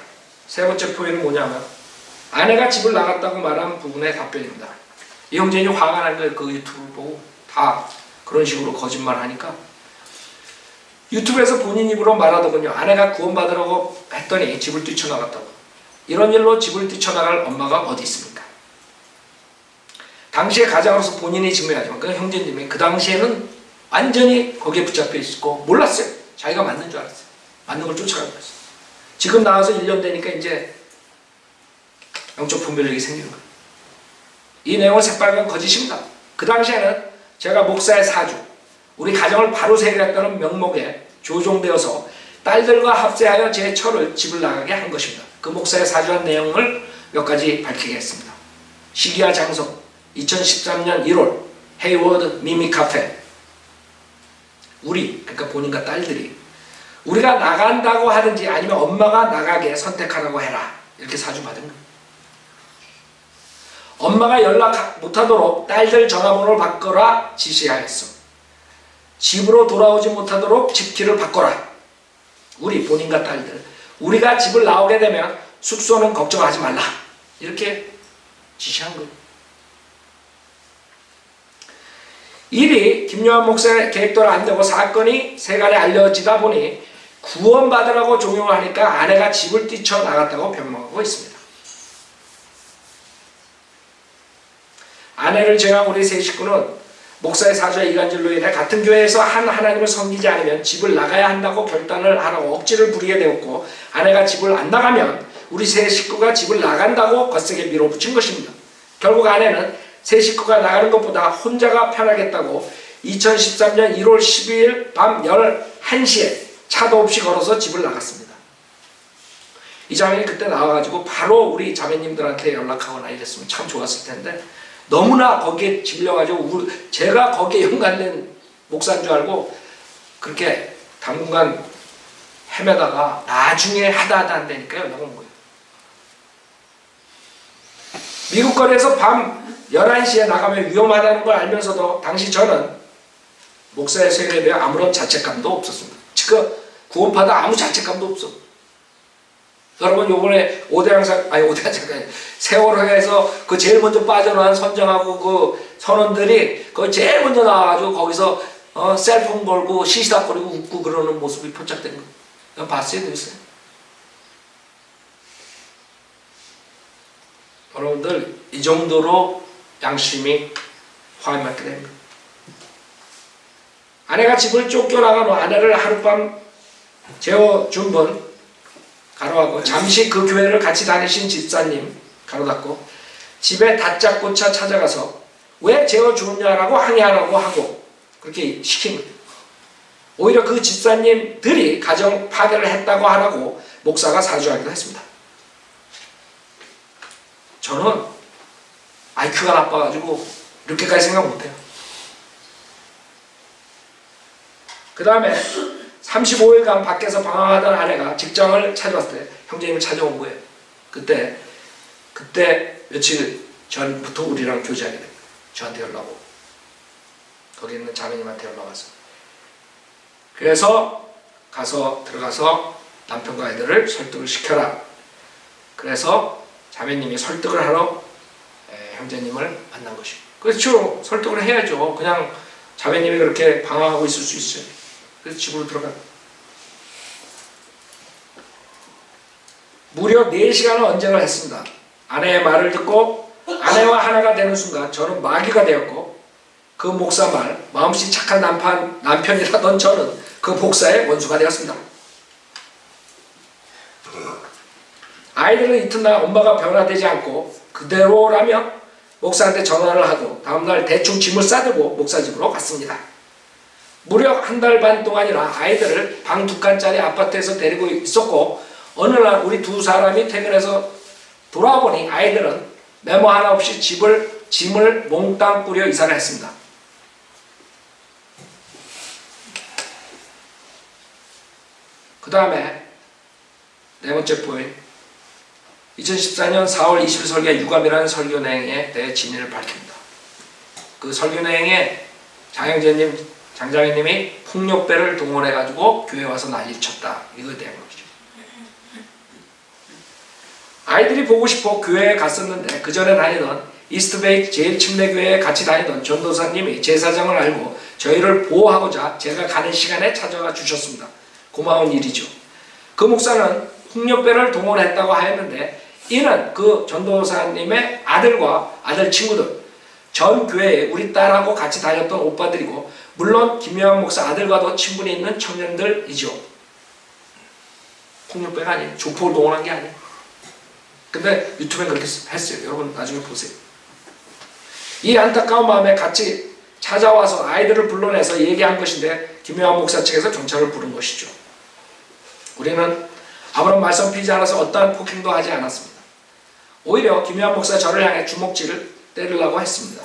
세 번째 포인트는 뭐냐면 아내가 집을 나갔다고 말한 부분의 답변입니다. 이 형제인이 화가 난 거예요. 그 유튜브 보고 다 그런 식으로 거짓말 하니까 유튜브에서 본인 입으로 말하더군요. 아내가 구원받으라고 했더니 집을 뛰쳐나갔다고. 이런 일로 집을 뛰쳐나갈 엄마가 어디 있습니까? 당시에 가장으로서 본인이 증명하지만 그 형제님이 그 당시에는 완전히 거기에 붙잡혀 있었고 몰랐어요. 자기가 맞는 줄 알았어요. 맞는 걸 쫓아가고 있어요. 지금 나와서 1년 되니까 이제 영적 분별력이 생기는 거예요. 이 내용은 새빨간 거짓입니다. 그 당시에는 제가 목사의 사주, 우리 가정을 바로 세우겠다는 명목에 조종되어서 딸들과 합세하여 제 처를 집을 나가게 한 것입니다. 그 목사의 사주한 내용을 몇 가지 밝히겠습니다. 시기와 장소, 2013년 1월 헤이워드 미미 카페 우리 그러니까 본인과 딸들이 우리가 나간다고 하든지 아니면 엄마가 나가게 선택하라고 해라 이렇게 사주 받은 거예요. 엄마가 연락 못하도록 딸들 전화번호를 바꿔라 지시하였어. 집으로 돌아오지 못하도록 집키를 바꿔라. 우리 본인과 딸들 우리가 집을 나오게 되면 숙소는 걱정하지 말라 이렇게 지시한 거예요. 일이 김요한 목사의 계획대로 안 되고 사건이 세간에 알려지다 보니 구원받으라고 종용을 하니까 아내가 집을 뛰쳐나갔다고 변명하고 있습니다. 아내를 제외한 우리 세 식구는 목사의 사주의 이간질로 인해 같은 교회에서 하나님을 섬기지 않으면 집을 나가야 한다고 결단을 하라고 억지를 부리게 되었고 아내가 집을 안 나가면 우리 세 식구가 집을 나간다고 거세게 밀어붙인 것입니다. 결국 아내는 세 식구가 나가는 것보다 혼자가 편하겠다고 2013년 1월 12일 밤 11시에 차도 없이 걸어서 집을 나갔습니다. 이 자매는 그때 나와가지고 바로 우리 자매님들한테 연락하거나 이랬으면 참 좋았을 텐데 너무나 거기에 질려가지고 제가 거기에 연관된 목사인 줄 알고 그렇게 당분간 헤매다가 나중에 하다 안 되니까 연락 온 거예요. 미국 거리에서 밤 11시에 나가면 위험하다는 걸 알면서도 당시 저는 목사의 세계에 대해 아무런 자책감도 없었습니다. 지금 구원받아 아무 자책감도 없어. 여러분 요번에 세월호에서 그 제일 먼저 빠져나온 선장하고 그 선원들이 그 제일 먼저 나와가지고 거기서 셀폰 걸고 시시닥거리고 웃고 그러는 모습이 포착된 거. 이거 봤어요? 됐어요? 여러분들 이 정도로 양심이 화해맞게 됩니다. 아내가 집을 쫓겨나간 후 아내를 하룻밤 재워준 분 가로하고 잠시 그 교회를 같이 다니신 집사님 가로닫고 집에 다짜고짜 찾아가서 왜 재워주느냐라고 항의하라고 하고 그렇게 시킨 거예요. 오히려 그 집사님들이 가정 파괴를 했다고 하라고 목사가 사주하기도 했습니다. 저는 IQ가 나빠가지고 이렇게까지 생각 못해요. 그 다음에 35일간 밖에서 방황하던 아내가 직장을 찾아왔을 때 형제님을 찾아온 거예요. 그때 며칠 전부터 우리랑 교제하게 됩니다. 저한테 연락 오고 거기 있는 자매님한테 연락 와서 그래서 들어가서 남편과 아이들을 설득을 시켜라. 그래서 자매님이 설득을 하러 형제님을 만난 것이고 그렇죠. 설득을 해야죠. 그냥 자매님이 그렇게 방황하고 있을 수 있어요. 그래서 집으로 들어가. 무려 4시간을 언쟁을 했습니다. 아내의 말을 듣고 아내와 하나가 되는 순간 저는 마귀가 되었고 그 목사 말 마음씨 착한 남편이라던 저는 그 목사의 원수가 되었습니다. 아이들은 이튿날 엄마가 변화되지 않고 그대로라며 목사한테 전화를 하고 다음날 대충 짐을 싸들고 목사 집으로 갔습니다. 무려 1달 반 동안이나 아이들을 방 2칸짜리 아파트에서 데리고 있었고 어느 날 우리 두 사람이 퇴근해서 돌아와 보니 아이들은 메모 하나 없이 짐을 몽땅 꾸려 이사를 했습니다. 그 다음에 네 번째 포인트 2014년 4월 20일 설계 유감이라는 설교내용에 대해 진위를 밝힙니다. 그 설교내용에 장장희님이 폭력배를 동원해가지고 교회에 와서 난리를 쳤다. 이거에 대한 거죠. 아이들이 보고 싶어 교회에 갔었는데 그 전에 다니던 이스트베이 제일침례교회에 같이 다니던 전도사님이 제사장을 알고 저희를 보호하고자 제가 가는 시간에 찾아와 주셨습니다. 고마운 일이죠. 그 목사는 폭력배를 동원했다고 하였는데 이는 그 전도사님의 아들과 아들 친구들 전 교회에 우리 딸하고 같이 다녔던 오빠들이고 물론 김요한 목사 아들과도 친분이 있는 청년들이죠. 폭력배가 아니에요. 조폭을 동원한 게 아니에요. 근데 유튜브에 그렇게 했어요. 여러분 나중에 보세요. 이 안타까운 마음에 같이 찾아와서 아이들을 불러내서 얘기한 것인데 김요한 목사 측에서 경찰을 부른 것이죠. 우리는 아무런 말썽 피지 않아서 어떠한 폭행도 하지 않았습니다. 오히려 김요한 목사 저를 향해 주먹질을 때리려고 했습니다.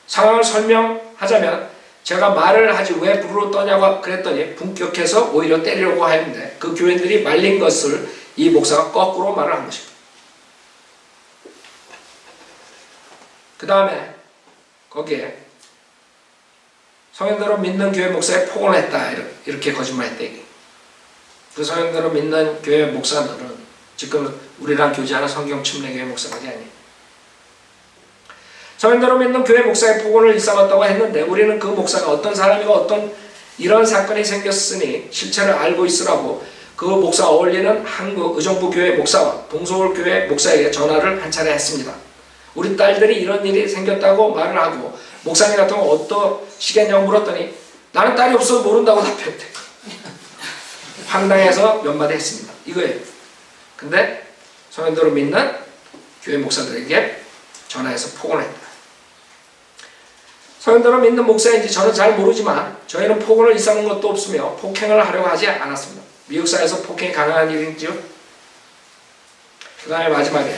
상황을 설명하자면 제가 말을 하지 왜 불으로 떠냐고 그랬더니 분격해서 오히려 때리려고 하는데 그 교인들이 말린 것을 이 목사가 거꾸로 말을 한 것입니다. 그 다음에 거기에 성현대로 믿는 교회 목사에 폭언을 했다 이렇게 거짓말했다. 그 성현대로 믿는 교회 목사들은 지금 우리랑 교제하는 성경 침례교회 목사들이 아니에요. 성현대로 믿는 교회 목사의 폭언을 일삼았다고 했는데 우리는 그 목사가 어떤 사람이고 어떤 이런 사건이 생겼으니 실체를 알고 있으라고 그 목사 어울리는 한국 의정부 교회 목사와 동서울 교회 목사에게 전화를 한 차례 했습니다. 우리 딸들이 이런 일이 생겼다고 말을 하고 목사님 같은 거 어떠시겠냐고 물었더니 나는 딸이 없어서 모른다고 답했대. 황당해서 몇 마디 했습니다. 이거예요. 근데 성현대로 믿는 교회 목사들에게 전화해서 폭언을 했다. 성현대로 믿는 목사인지 저는 잘 모르지만 저희는 폭언을 일삼는 것도 없으며 폭행을 하려고 하지 않았습니다. 미국 사회에서 폭행이 가능한 일인지요? 그 다음에 마지막에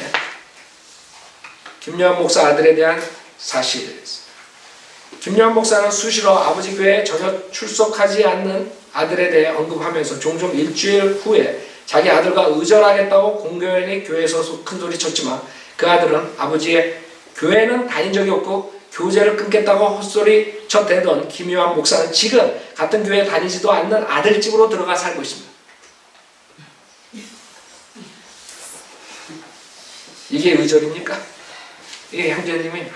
김여한 목사 아들에 대한 사실. 김여한 목사는 수시로 아버지 교회에 전혀 출석하지 않는 아들에 대해 언급하면서 종종 일주일 후에 자기 아들과 의절하겠다고 공교연히 교회에서 큰소리 쳤지만 그 아들은 아버지의 교회는 다닌 적이 없고 교제를 끊겠다고 헛소리 쳐대던 김여한 목사는 지금 같은 교회에 다니지도 않는 아들 집으로 들어가 살고 있습니다. 이게 의절입니까? 이게 형제님이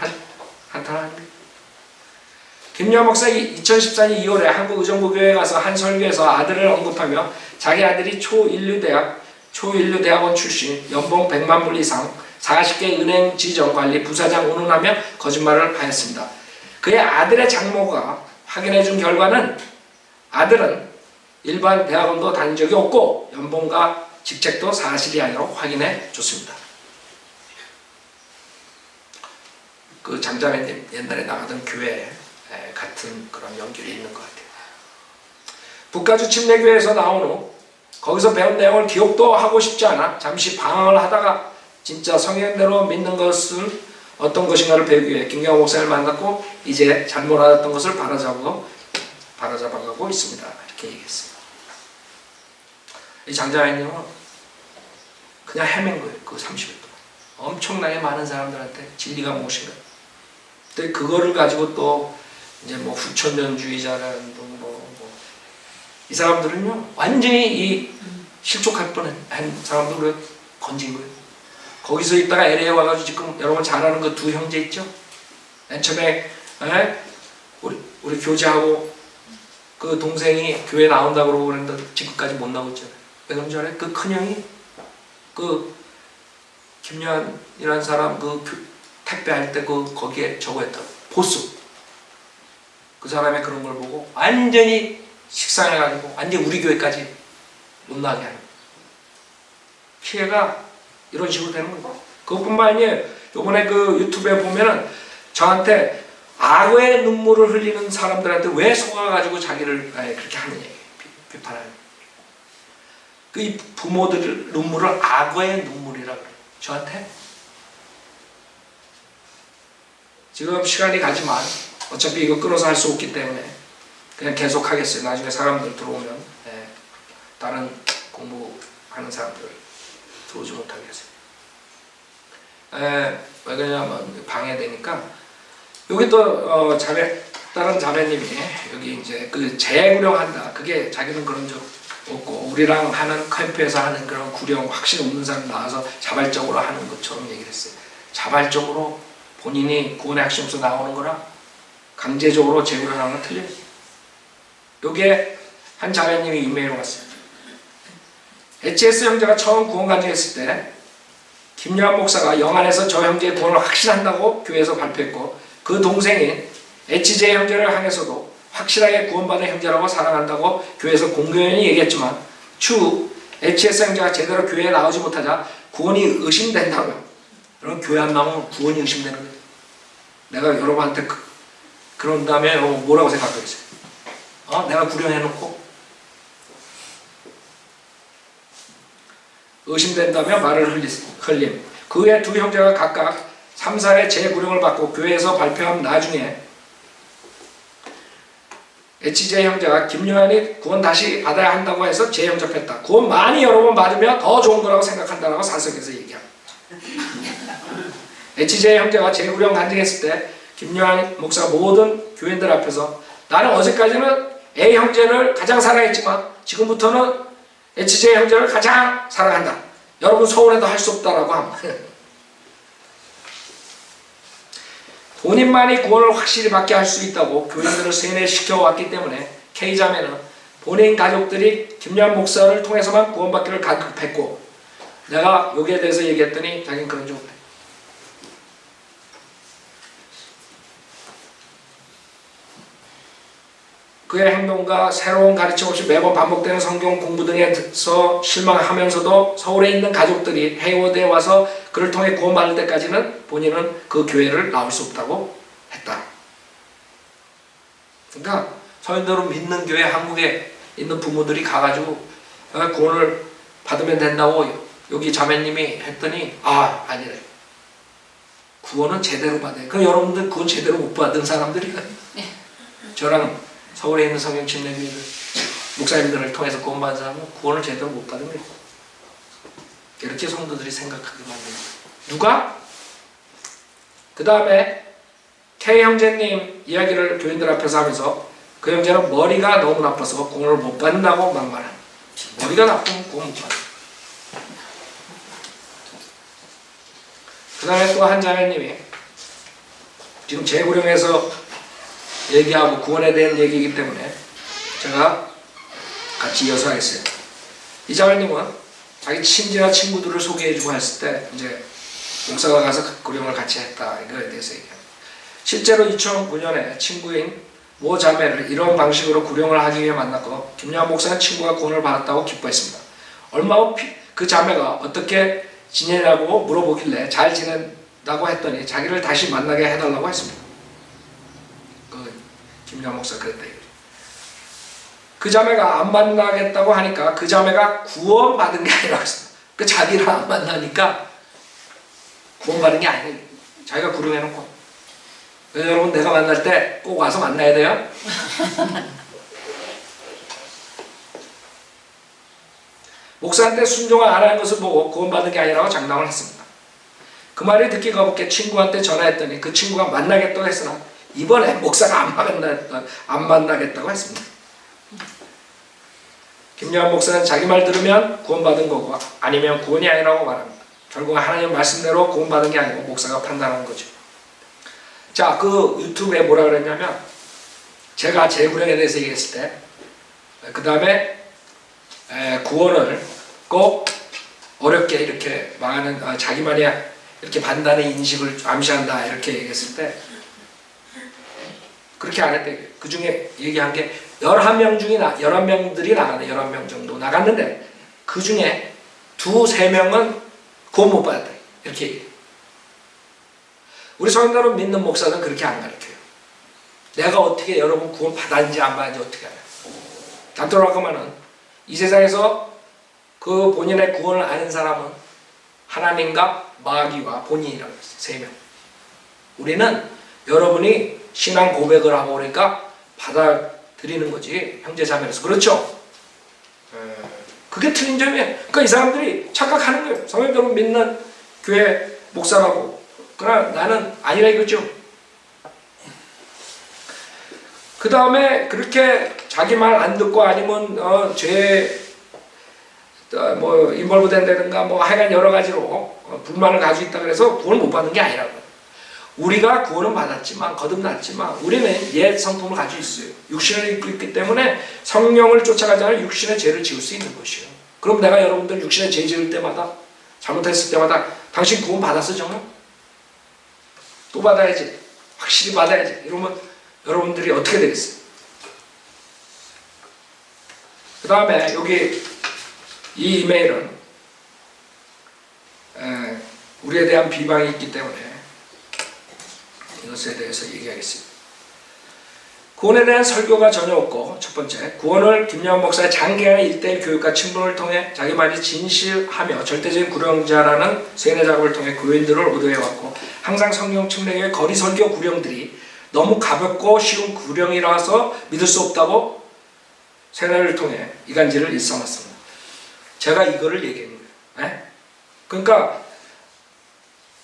한탄하는 거예요. 김여한 목사가 2014년 2월에 한국 의정부 교회에 가서 한 설교에서 아들을 언급하며 자기 아들이 초일류대학원 출신, 연봉 100만 불 이상, 40개 은행 지정 관리 부사장 운운하며 거짓말을 하였습니다. 그의 아들의 장모가 확인해준 결과는 아들은 일반 대학원도 다닌 적이 없고 연봉과 직책도 사실이 아니라 확인해 줬습니다. 그 장자매님 옛날에 나가던 교회에 같은 그런 연결이 있는 것 같아요. 북가주 침례교회에서 나온 후 거기서 배운 내용을 기억도 하고 싶지 않아 잠시 방황을 하다가 진짜 성현대로 믿는 것은 어떤 것인가를 배우기 위해 김경호 목사를 만났고 이제 잘못 알았던 것을 바로잡아가고 있습니다. 이렇게 얘기했어요. 이 장자매님은 그냥 헤맨 거예요. 그 30일 동안. 엄청나게 많은 사람들한테 진리가 무엇인가. 근데 그거를 가지고 또 이제 뭐 후천년주의자라는 이 사람들은요 완전히 이 실족할 뻔한 사람들을 건진 거예요. 거기서 있다가 LA에 와가지고 지금 여러분 잘 아는 그 두 형제 있죠? 맨 처음에 우리 교제하고 그 동생이 교회 나온다고 그러고 그랬는데 지금까지 못 나오고 있잖아요. 왜 그런 줄 알아요? 그 큰형이 그 김여한이라는 사람 그 택배할 때 거기에 저거 했다고 보수. 그 사람의 그런 걸 보고 완전히 식상해가지고 완전히 우리 교회까지 못 나게 하는 거예요. 피해가 이런 식으로 되는 거예요. 그것뿐만 아니에요. 요번에 그 유튜브에 보면은 저한테 악어의 눈물을 흘리는 사람들한테 왜 속아가지고 자기를 그렇게 하느냐 비판하는 그 부모들 눈물을 악어의 눈물이라고 그래요. 저한테 지금 시간이 가지만 어차피 이거 끊어서 할 수 없기 때문에 그냥 계속 하겠어요. 나중에 사람들 들어오면 다른 공부하는 사람들 들어오지 못하게 해서요. 왜 그러냐면 방해되니까 여기 또 다른 자매님이 여기 이제 그 재구령한다. 그게 자기는 그런 적 없고 우리랑 하는 캠프에서 하는 그런 구령 확신 없는 사람 나와서 자발적으로 하는 것처럼 얘기를 했어요. 자발적으로 본인이 구원의 확신 없어 나오는 거랑 강제적으로 재구령하는 건 틀려요. 여기에 한 자매님이 이메일을 왔어요. HS 형제가 처음 구원 간증했을 때 김여한 목사가 영안에서 저 형제의 구원을 확신한다고 교회에서 발표했고 그 동생인 HJ 형제를 향해서도 확실하게 구원받은 형제라고 사랑한다고 교회에서 공교연히 얘기했지만 추후 HS 형제가 제대로 교회에 나오지 못하자 구원이 의심된다며. 여러분 교회 안 나오면 구원이 의심되는 거예요. 내가 여러분한테 그런 다음에 뭐라고 생각하겠어요? 내가 구령해놓고 의심된다며 말을 흘림. 그 후에 두 형제가 각각 3, 4회 재구령을 받고 교회에서 발표한 나중에 HJ 형제가 김요한이 구원 다시 받아야 한다고 해서 재영접했다. 구원 많이 여러 번 받으면 더 좋은 거라고 생각한다고 사석에서 얘기합니다. HJ 형제가 재구령 간증했을 때 김요한 목사가 모든 교인들 앞에서 나는 어제까지는 A 형제를 가장 사랑했지만 지금부터는 HJ 형제를 가장 사랑한다. 여러분 서울에도 할 수 없다라고 합니다. 본인만이 구원을 확실히 받게 할 수 있다고 교인들을 세뇌시켜 왔기 때문에 K자매는 본인 가족들이 김요한 목사를 통해서만 구원받기를 간급했고, 내가 여기에 대해서 얘기했더니 자기는 그런 줄 없대. 그의 행동과 새로운 가르침 없이 매번 반복되는 성경 공부 등에서 실망하면서도 서울에 있는 가족들이 헤이워드에 와서 그를 통해 구원받을 때까지는 본인은 그 교회를 나올 수 없다고 했다. 그러니까 서인들은 믿는 교회 한국에 있는 부모들이 가가지고 구원을 받으면 된다고 여기 자매님이 했더니 아니래. 구원은 제대로 받아요. 그럼 여러분들 구원 제대로 못 받은 사람들이 저랑 서울에 있는 성경 침례교회들 목사님들을 통해서 구원받은 사람은 구원을 제대로 못 받은 거예요. 이렇게 성도들이 생각하게 만듭니다. 누가? 그 다음에 K 형제님 이야기를 교인들 앞에서 하면서 그 형제는 머리가 너무 나빠서 구원을 못 받는다고 막말합니다. 머리가 나쁘면 구원 못 받아요. 그 다음에 또 한 자매님이 지금 재구령에서 얘기하고 구원에 대한 얘기이기 때문에 제가 같이 이어서 하겠어요. 이 자매님은 자기 친지나 친구들을 소개해주고 했을 때 이제 목사가 가서 구령을 같이 했다. 이거에 대해서 얘기합니다. 실제로 2009년에 친구인 모 자매를 이런 방식으로 구령을 하기 위해 만났고 김요한 목사는 친구가 구원을 받았다고 기뻐했습니다. 얼마 후 그 자매가 어떻게 지내냐고 물어보길래 잘 지낸다고 했더니 자기를 다시 만나게 해달라고 했습니다. 김요한 목사가 그랬다 이거죠. 그 자매가 안 만나겠다고 하니까 그 자매가 구원받은 게 아니라 했습니다. 그 자기를 안 만나니까 구원받은 게 아니에요. 자기가 구령해놓고. 여러분 내가 만날 때 꼭 와서 만나야 돼요. 목사한테 순종을 안 하는 것을 보고 구원받은 게 아니라고 장담을 했습니다. 그 말이 듣기 거북해 친구한테 전화했더니 그 친구가 만나겠다고 했으나 이번에 목사가 안 만나겠다고 했습니다. 김요한 목사는 자기 말 들으면 구원받은 거고 아니면 구원이 아니라고 말합니다. 결국 하나님 말씀대로 구원받은 게 아니고 목사가 판단한 거죠. 자, 그 유튜브에 뭐라 그랬냐면 제가 재구령에 대해서 얘기했을 때 그 다음에 구원을 꼭 어렵게 이렇게 망하는 자기만이 이렇게 판단의 인식을 암시한다 이렇게 얘기했을 때 그렇게 안 했대. 그 중에 얘기한 게 11명 중에 11명들이 나가네. 11명 정도 나갔는데 그 중에 2-3명은 구원 못 받았다. 이렇게 얘기해. 우리 성도를 믿는 목사는 그렇게 안 가르쳐요. 내가 어떻게 여러분 구원 받았는지 안 받았는지 어떻게 알아요. 단토라고 하면은 이 세상에서 그 본인의 구원을 아는 사람은 하나님과 마귀와 본인이라고 했어요. 3명. 우리는 여러분이 신앙 고백을 하고 그러니까 받아들이는 거지. 형제자매로서. 그렇죠? 그게 틀린 점이에요. 그러니까 이 사람들이 착각하는 거예요. 성도를 믿는 교회 목사라고. 그러나 나는 아니라 이거죠. 그 다음에 그렇게 자기 말 안 듣고 아니면 죄 인벌브 된다든가 하여간 여러 가지로 불만을 가지고 있다 그래서 구원 못 받는 게 아니라고. 우리가 구원은 받았지만 거듭났지만 우리는 옛 성품을 가지고 있어요. 육신을 입고 있기 때문에 성령을 쫓아가지 않으면 육신의 죄를 지을 수 있는 것이에요. 그럼 내가 여러분들 육신의 죄 지을 때마다 잘못했을 때마다 당신 구원 받았어 정말? 또 받아야지. 확실히 받아야지. 이러면 여러분들이 어떻게 되겠어요? 그 다음에 여기 이 이메일은 우리에 대한 비방이 있기 때문에 이것에 대해서 얘기하겠습니다. 구원에 대한 설교가 전혀 없고, 첫 번째, 구원을 김영환 목사의 장기간의 1대1 교육과 친분을 통해 자기 말이 진실하며 절대적인 구령자라는 세뇌 작업을 통해 교인들을 오도해왔고, 항상 성경 침례교회 거리 설교 구령들이 너무 가볍고 쉬운 구령이라서 믿을 수 없다고 세뇌를 통해 이간질을 일삼았습니다. 제가 이거를 얘기한 거예요. 그러니까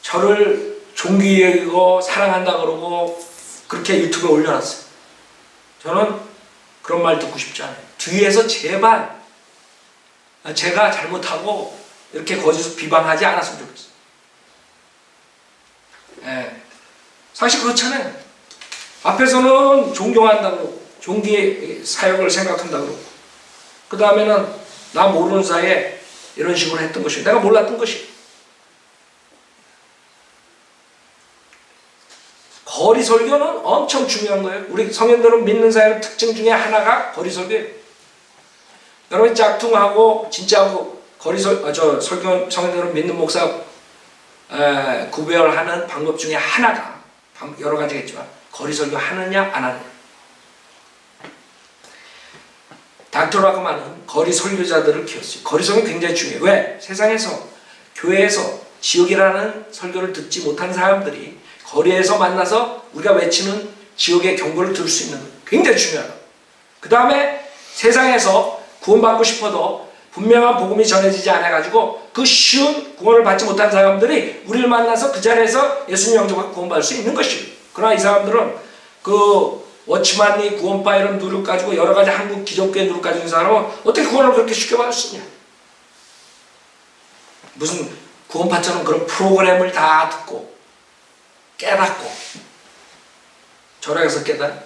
저를 종기 여기고 사랑한다 그러고 그렇게 유튜브에 올려놨어요. 저는 그런 말 듣고 싶지 않아요. 뒤에서 제발 제가 잘못하고 이렇게 거짓으로 비방하지 않았으면 좋겠어요. 사실 그렇잖아요. 앞에서는 존경한다고 그러고 종기의 사역을 생각한다고 그러고 그 다음에는 나 모르는 사이에 이런 식으로 했던 것이 내가 몰랐던 것이 거리 설교는 엄청 중요한 거예요. 우리 성현들은 믿는 사람의 특징 중에 하나가 거리 설교예요. 여러분 짝퉁하고 진짜하고 설교 성현들은 믿는 목사 구별하는 방법 중에 하나가 여러 가지겠지만 거리 설교 하느냐 안 하느냐. 닥터 라그만은 거리 설교자들을 키웠어요. 거리 설교 굉장히 중요해요. 왜? 세상에서 교회에서 지옥이라는 설교를 듣지 못한 사람들이 거리에서 만나서 우리가 외치는 지옥의 경고를 들을 수 있는 굉장히 중요하다. 그 다음에 세상에서 구원받고 싶어도 분명한 복음이 전해지지 않아가지고 그 쉬운 구원을 받지 못한 사람들이 우리를 만나서 그 자리에서 예수님 영접하고 구원받을 수 있는 것이에요. 그러나 이 사람들은 그 워치만리 구원파 이런 누력 가지고 여러 가지 한국 기독교의 누력 가지고 있는 사람은 어떻게 구원을 그렇게 쉽게 받을 수 있냐. 무슨 구원파처럼 그런 프로그램을 다 듣고 깨닫고 절약해서 깨달아.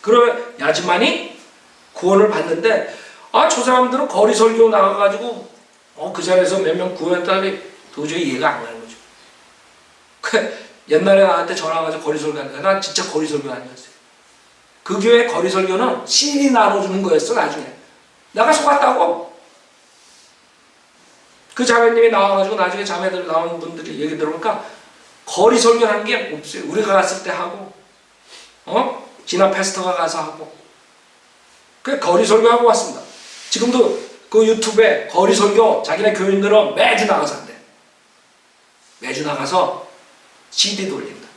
그래야지만이 구원을 받는데 저 사람들은 거리 설교 나가가지고 그 자리에서 몇 명 구원했다니 도저히 이해가 안 가는 거죠. 옛날에 나한테 전화 와서 거리 설교 하는데 난 진짜 거리 설교 아니었어요. 그 교회 거리 설교는 CD 나눠주는 거였어. 나중에 내가 속았다고. 그 자매님이 나와가지고 나중에 자매들 나온 분들이 얘기 들어보니까 거리 설교라는 게 없어요. 우리가 갔을 때 하고 진화 패스터가 가서 하고 그 거리 설교하고 왔습니다. 지금도 그 유튜브에 거리 설교 자기네 교인들은 매주 나가서 한대. 매주 나가서 CD 돌린다.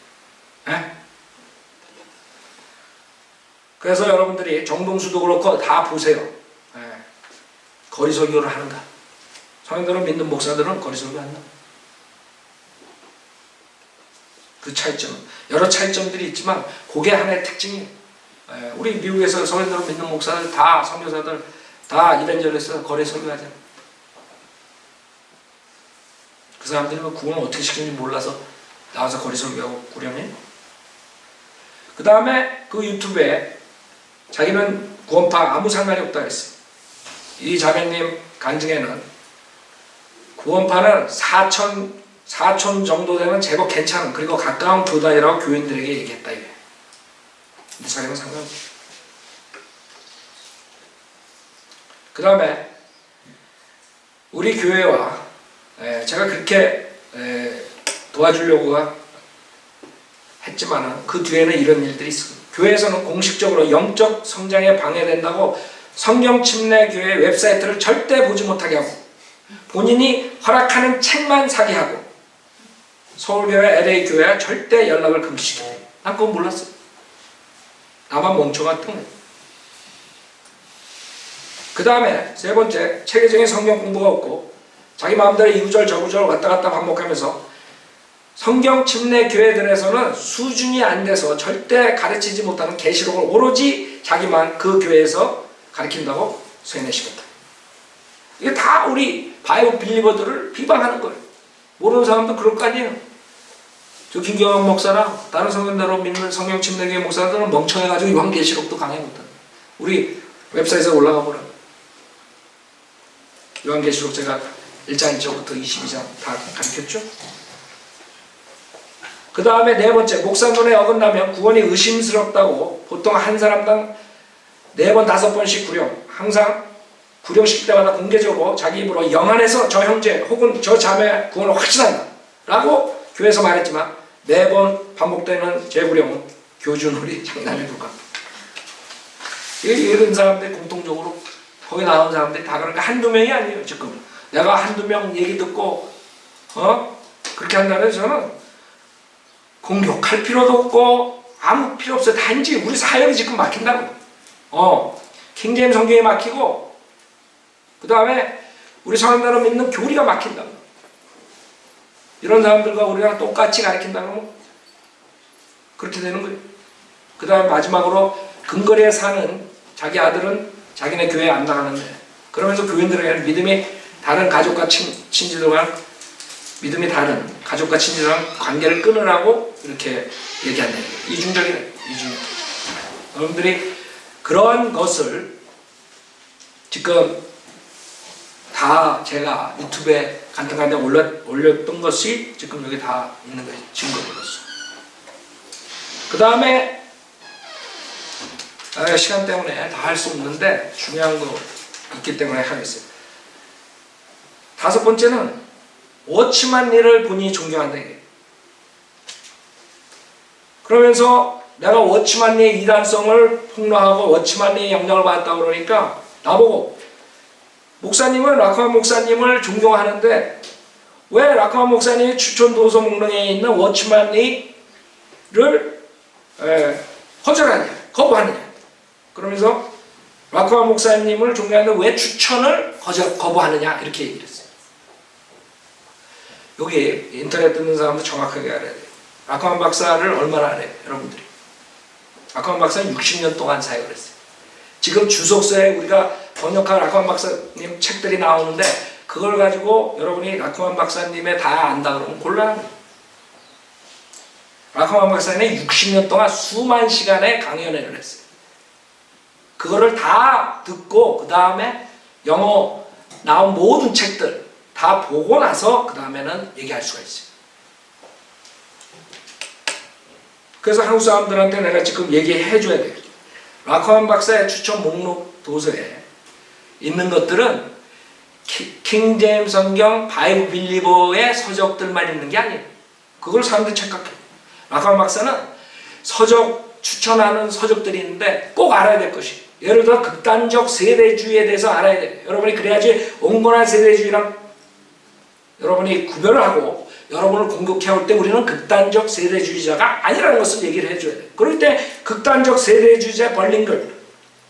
그래서 여러분들이 정동수도 그렇고 다 보세요. 거리 설교를 하는가. 성인들은 믿는 목사들은 거리 설교 한다. 그 차이점, 여러 차이점들이 있지만 그게 하나의 특징이에요. 우리 미국에서 성인들은 믿는 목사들 다 선교사들 다 이벤저리스트 거리 설교하잖아요. 그 사람들이 구원을 어떻게 시키는지 몰라서 나와서 거리 설교하고 구령해. 그 다음에 그 유튜브에 자기는 구원파 아무 상관이 없다 그랬어요. 이 자매님 간증에는 구원파는 4천 정도 되면 제법 괜찮은 그리고 가까운 교단이라고 교인들에게 얘기했다 이게. 근데 자기는 상관없어. 그 다음에 우리 교회와 제가 그렇게 도와주려고 했지만은 그 뒤에는 이런 일들이 있어요. 교회에서는 공식적으로 영적 성장에 방해된다고 성경 침례 교회 웹사이트를 절대 보지 못하게 하고 본인이 허락하는 책만 사게 하고 서울교회, LA 교회와 절대 연락을 금지시켜요. 난 그건 몰랐어요. 나만 멍청했던 거예요. 그 다음에 세 번째, 체계적인 성경 공부가 없고 자기 마음대로 이구절 저구절 왔다 갔다 반복하면서 성경 침례 교회들에서는 수준이 안 돼서 절대 가르치지 못하는 계시록을 오로지 자기만 그 교회에서 가르친다고 세뇌시켰다. 이게 다 우리 바이블 빌리버들을 비방하는 거예요. 모르는 사람도 그럴 거 아니에요. 저 김경환 목사나 다른 성경대로 믿는 성경 침례교회 목사들은 멍청해가지고 요한계시록도 강의 못하는. 우리 웹사이트에 올라가 보라. 요한계시록 제가 1장 1절부터 22장 다 가르쳤죠. 그 다음에 네 번째, 목사론에 어긋나면 구원이 의심스럽다고 보통 한 사람당 4번 5번씩 구령, 항상 구령시킬 때마다 공개적으로 자기 입으로 영 안에서 저 형제 혹은 저 자매 구원을 확신한다 라고 교회에서 말했지만 매번 반복되는 재구령 교주놀이 장난해볼까? 이런 사람들이 공통적으로 거기 나온 사람들이 다 그러니까 한두 명이 아니에요. 지금 내가 한두 명 얘기 듣고 그렇게 한다면 저는 공격할 필요도 없고 아무 필요 없어요. 단지 우리 사역이 지금 막힌다고. 킹제임 성경이 막히고 그 다음에 우리 성도를 믿는 교리가 막힌다고. 이런 사람들과 우리가 똑같이 가르친다면 그렇게 되는 거예요. 그 다음에 마지막으로 근거리에 사는 자기 아들은 자기네 교회에 안 나가는데 그러면서 교인들에게는 믿음이 다른 가족과 친지들과 믿음이 다른 가족과 친지들과 관계를 끊으라고 이렇게 얘기한다. 이중적이래. 이중적. 여러분들이 그런 것을 지금 다 제가 유튜브에 간단하게 올렸던 것이 지금 여기 다 있는 거예요. 증거들로서. 그 다음에 시간 때문에 다 할 수 없는데 중요한 거 있기 때문에 하겠어요. 다섯 번째는 워치만 일을 본인이 존경한다 이게. 그러면서 내가 워치만 일의 이단성을 폭로하고 워치만 일의 영향을 받았다 그러니까 나보고 목사님은 라카만 목사님을 존경하는데 왜 라카만 목사님이 추천 도서 목록에 있는 워치만 일을 거절하냐, 거부하느냐. 그러면서 라카만 목사님을 존경하는데 왜 추천을 거부하느냐 이렇게 얘기를 했어요. 여기 인터넷 듣는 사람도 정확하게 알아야 돼요. 라카만 박사를 얼마나 알아요, 여러분들이? 라카만 박사는 60년 동안 사역을 했어요. 지금 주석서에 우리가 번역한 라카만 박사님 책들이 나오는데 그걸 가지고 여러분이 라카만 박사님의 다 안다 그러면 곤란합니다. 라카만 박사님은 60년 동안 수만 시간의 강연회를 했어요. 그거를 다 듣고 그 다음에 영어 나온 모든 책들 다 보고 나서 그 다음에는 얘기할 수가 있어요. 그래서 한국 사람들한테 내가 지금 얘기해 줘야 돼요. 라카만 박사의 추천 목록 도서에 있는 것들은 킹제임 성경 바이블 빌리버의 서적들만 있는 게 아니에요. 그걸 사람들이 착각해요. 라카만 박사는 서적 추천하는 서적들이 있는데 꼭 알아야 될 것이 예를 들어 극단적 세대주의에 대해서 알아야 돼요. 여러분이 그래야지 온건한 세대주의랑 여러분이 구별을 하고 여러분을 공격해올 때 우리는 극단적 세대주의자가 아니라는 것을 얘기를 해줘야 돼요. 그럴 때 극단적 세대주의자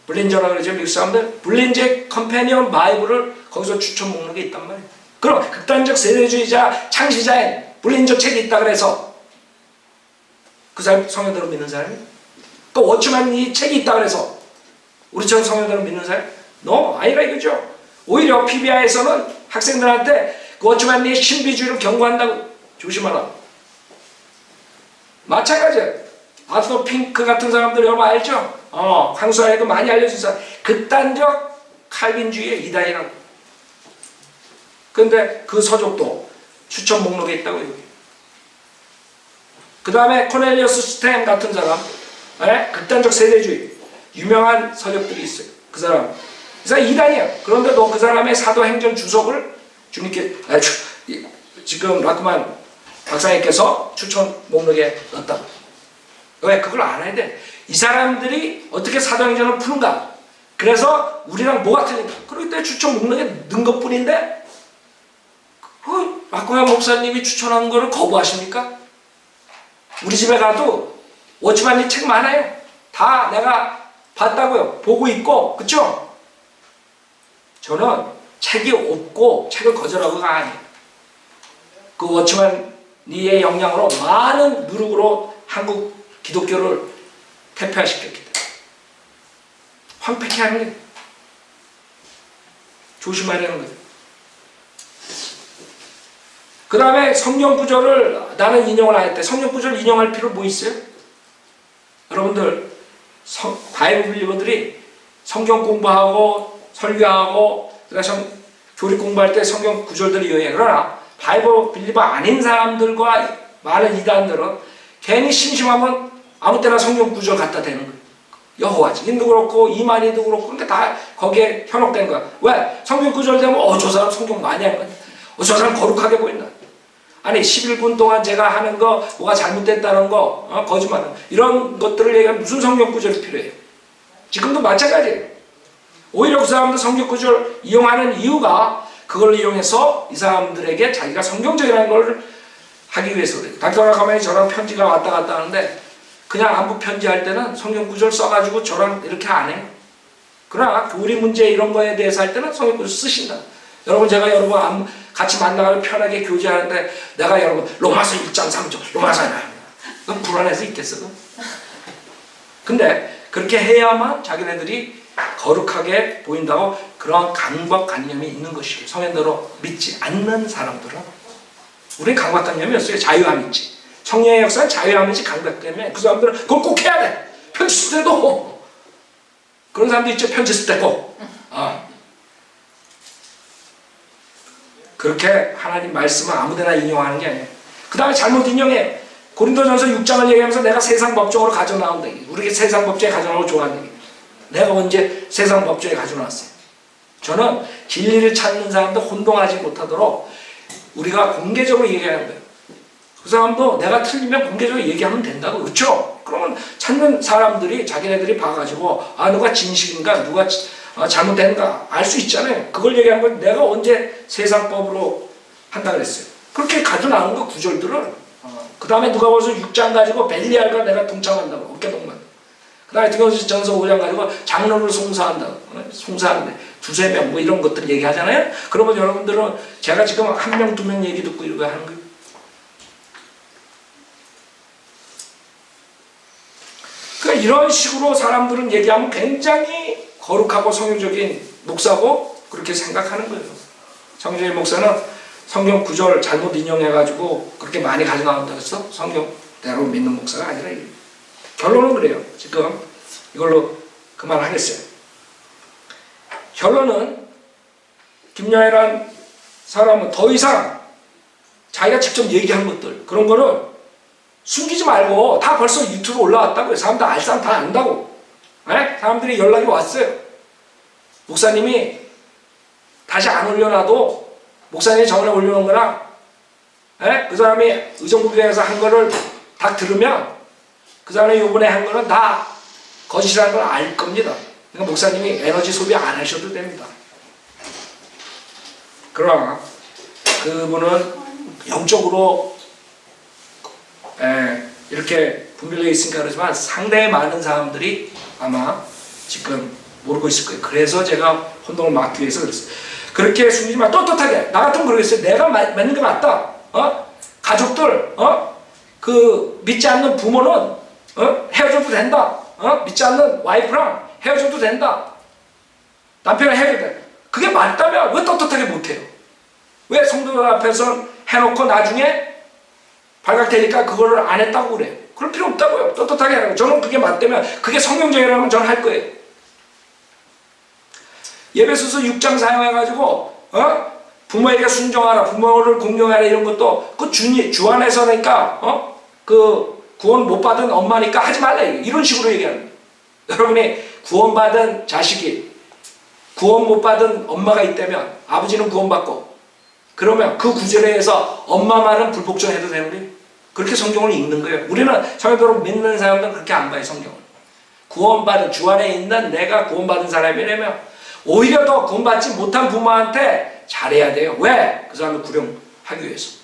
블린저라고 그러죠. 미국 사람들. 블린저의 컴패니언 바이블을 거기서 추천 목록에 있단 말이에요. 그럼 극단적 세대주의자 창시자인 블린저 책이 있다 그래서 그 사람 성경대로 믿는 사람이? 그 워치만 이 책이 있다 그래서 우리처럼 성경대로 믿는 사람? 아니라 이거죠. 오히려 PBI에서는 학생들한테 그 워치만의 신비주의를 경고한다고 조심하라. 마찬가지야. 아스터 핑크 같은 사람들 여러분 알죠? 한국 사회에도 많이 알려진 사람. 극단적 칼빈주의의 이단이라고. 근데 그 서적도 추천 목록에 있다고 여기. 그 다음에 코넬리어스 스템 같은 사람, 극단적 세대주의 유명한 서적들이 있어요. 그 사람 이단이야. 그런데 너 그 사람의 사도행전 주석을 주님께 지금 라크만 박사님께서 추천 목록에 넣었다. 왜? 그걸 알아야 돼. 이 사람들이 어떻게 사도행전을 푸는가. 그래서 우리랑 뭐가 틀린가. 그럴 때 추천 목록에 넣은 것뿐인데 라크만 목사님이 추천한 거를 거부하십니까? 우리 집에 가도 워치만이 책 많아요. 다 내가 봤다고요. 보고 있고, 그쵸? 저는 책이 없고 책을 거절하고가 아니에요. 그 워치만 니의 영향으로 많은 누룩으로 한국 기독교를 퇴폐화시켰기 때문에 황폐케 하는 거예요. 조심하려는 거예요. 그 다음에 성경 구절을 나는 인용을 안 했대. 성경 구절 인용할 필요 뭐 있어요? 여러분들 바이블 빌리버들이 성경 공부하고 설교하고 교리 공부할 때 성경 구절들이 유용해. 그러나 바이블 빌리버 아닌 사람들과 많은 이단들은 괜히 심심하면 아무 때나 성경 구절 갖다 대는 거예요. 여호와 증인도 그렇고 이만희도 그렇고 그러니까 다 거기에 현혹된 거야. 왜? 성경 구절 되면 저 사람 성경 많이 한 거야. 저 사람 거룩하게 보인다. 아니 11분 동안 제가 하는 거 뭐가 잘못됐다는 거 거짓말 이런 것들을 얘기하면 무슨 성경 구절이 필요해요? 지금도 마찬가지예요. 오히려 그 사람들 성경 구절 이용하는 이유가 그걸 이용해서 이 사람들에게 자기가 성경적이라는 걸 하기 위해서 그래요. 닥터나 가만히 저랑 편지가 왔다 갔다 하는데 그냥 안부 편지할 때는 성경 구절 써가지고 저랑 이렇게 안 해요. 그러나 우리 문제 이런 거에 대해서 할 때는 성경 구절 쓰신다. 여러분 제가 여러분 같이 만나서 편하게 교제하는데 내가 여러분 로마서 1장 3절 로마서 그건 불안해서 있겠어. 근데 그렇게 해야만 자기네들이 거룩하게 보인다고 그런 강박관념이 있는 것이고 성현대로 믿지 않는 사람들은 우리 강박관념이 없어요. 자유함 있지. 성령의 역사는 자유함 있지 강박관념이 그 사람들은 그걸 꼭 해야 돼. 편지 쓸 때도 그런 사람도 있죠. 편지 쓸 때 꼭. 그렇게 하나님 말씀을 아무데나 인용하는 게 아니에요. 그 다음에 잘못 인용해. 고린도전서 6장을 얘기하면서 내가 세상 법정으로 가져나온다. 우리 세상 법정에 가져나오고 좋아하는 얘기. 내가 언제 세상 법정에 가져나왔어요? 저는 진리를 찾는 사람도 혼동하지 못하도록 우리가 공개적으로 얘기하는 거예요. 그 사람도 내가 틀리면 공개적으로 얘기하면 된다고. 그렇죠? 그러면 찾는 사람들이 자기네들이 봐가지고 누가 진실인가 누가 잘못된가 알 수 있잖아요. 그걸 얘기하는 건 내가 언제 세상법으로 한다 그랬어요. 그렇게 가져나온 거 구절들을 그 다음에 누가 벌써 6장 가지고 벨리알과 내가 동참한다고 어깨동무. 그 다음에 디모데전서 5장 가지고 장로를 송사한다고 송사하는데 두세 명 뭐 이런 것들 얘기하잖아요. 그러면 여러분들은 제가 지금 한 명 두 명 얘기 듣고 이러고 하는 거예요. 그러니까 이런 식으로 사람들은 얘기하면 굉장히 거룩하고 성경적인 목사고 그렇게 생각하는 거예요. 성경적인 목사는 성경 구절 잘못 인용해가지고 그렇게 많이 가져나온다고 해서 성경대로 믿는 목사가 아니라 결론은 그래요. 지금 이걸로 그만하겠어요. 결론은 김여애란 사람은 더 이상 자기가 직접 얘기한 것들 그런 거를 숨기지 말고 다 벌써 유튜브 올라왔다고요. 사람들 알 사람 다 안다고. 네? 사람들이 연락이 왔어요. 목사님이 다시 안 올려놔도 목사님이 저번에 올려놓은 거랑 네? 그 사람이 의정부교회에서 한 거를 다 들으면 그 사람이 요번에 한 거는 다 거짓이라는 걸 알 겁니다. 그러니까 목사님이 에너지 소비 안 하셔도 됩니다. 그러나 그분은 영적으로 이렇게 분별되어 있으니까 그러지만 상당히 많은 사람들이 아마 지금 모르고 있을 거예요. 그래서 제가 혼동을 막기 위해서 그랬어요. 그렇게 숨기지 마. 떳떳하게 나 같으면 그러겠어요. 내가 맞는 게 맞다. 가족들 그 믿지 않는 부모는 헤어져도 된다. 믿지 않는 와이프랑 헤어져도 된다. 남편이랑 헤어져도 돼. 그게 맞다면 왜 떳떳하게 못해요? 왜 성도들 앞에서 해놓고 나중에 발각되니까 그거를 안 했다고 그래요? 그럴 필요 없다고요. 떳떳하게 하라고. 저는 그게 맞다면 그게 성경적이라면 저는 할 거예요. 예배소서 6장 사용해가지고 부모에게 순종하라, 부모를 공경하라 이런 것도 그 주 안에서 그러니까 그 구원 못 받은 엄마니까 하지 말라 이런 식으로 얘기하는 거예요. 여러분이 구원받은 자식이 구원 못 받은 엄마가 있다면 아버지는 구원받고 그러면 그 구절에 의해서 엄마 말은 불복종해도 되는 거예요. 그렇게 성경을 읽는 거예요. 우리는 성경으로 믿는 사람들은 그렇게 안 봐요. 성경을. 구원받은 주 안에 있는 내가 구원받은 사람이라면 오히려 더 구원받지 못한 부모한테 잘해야 돼요. 왜? 그 사람을 구령하기 위해서.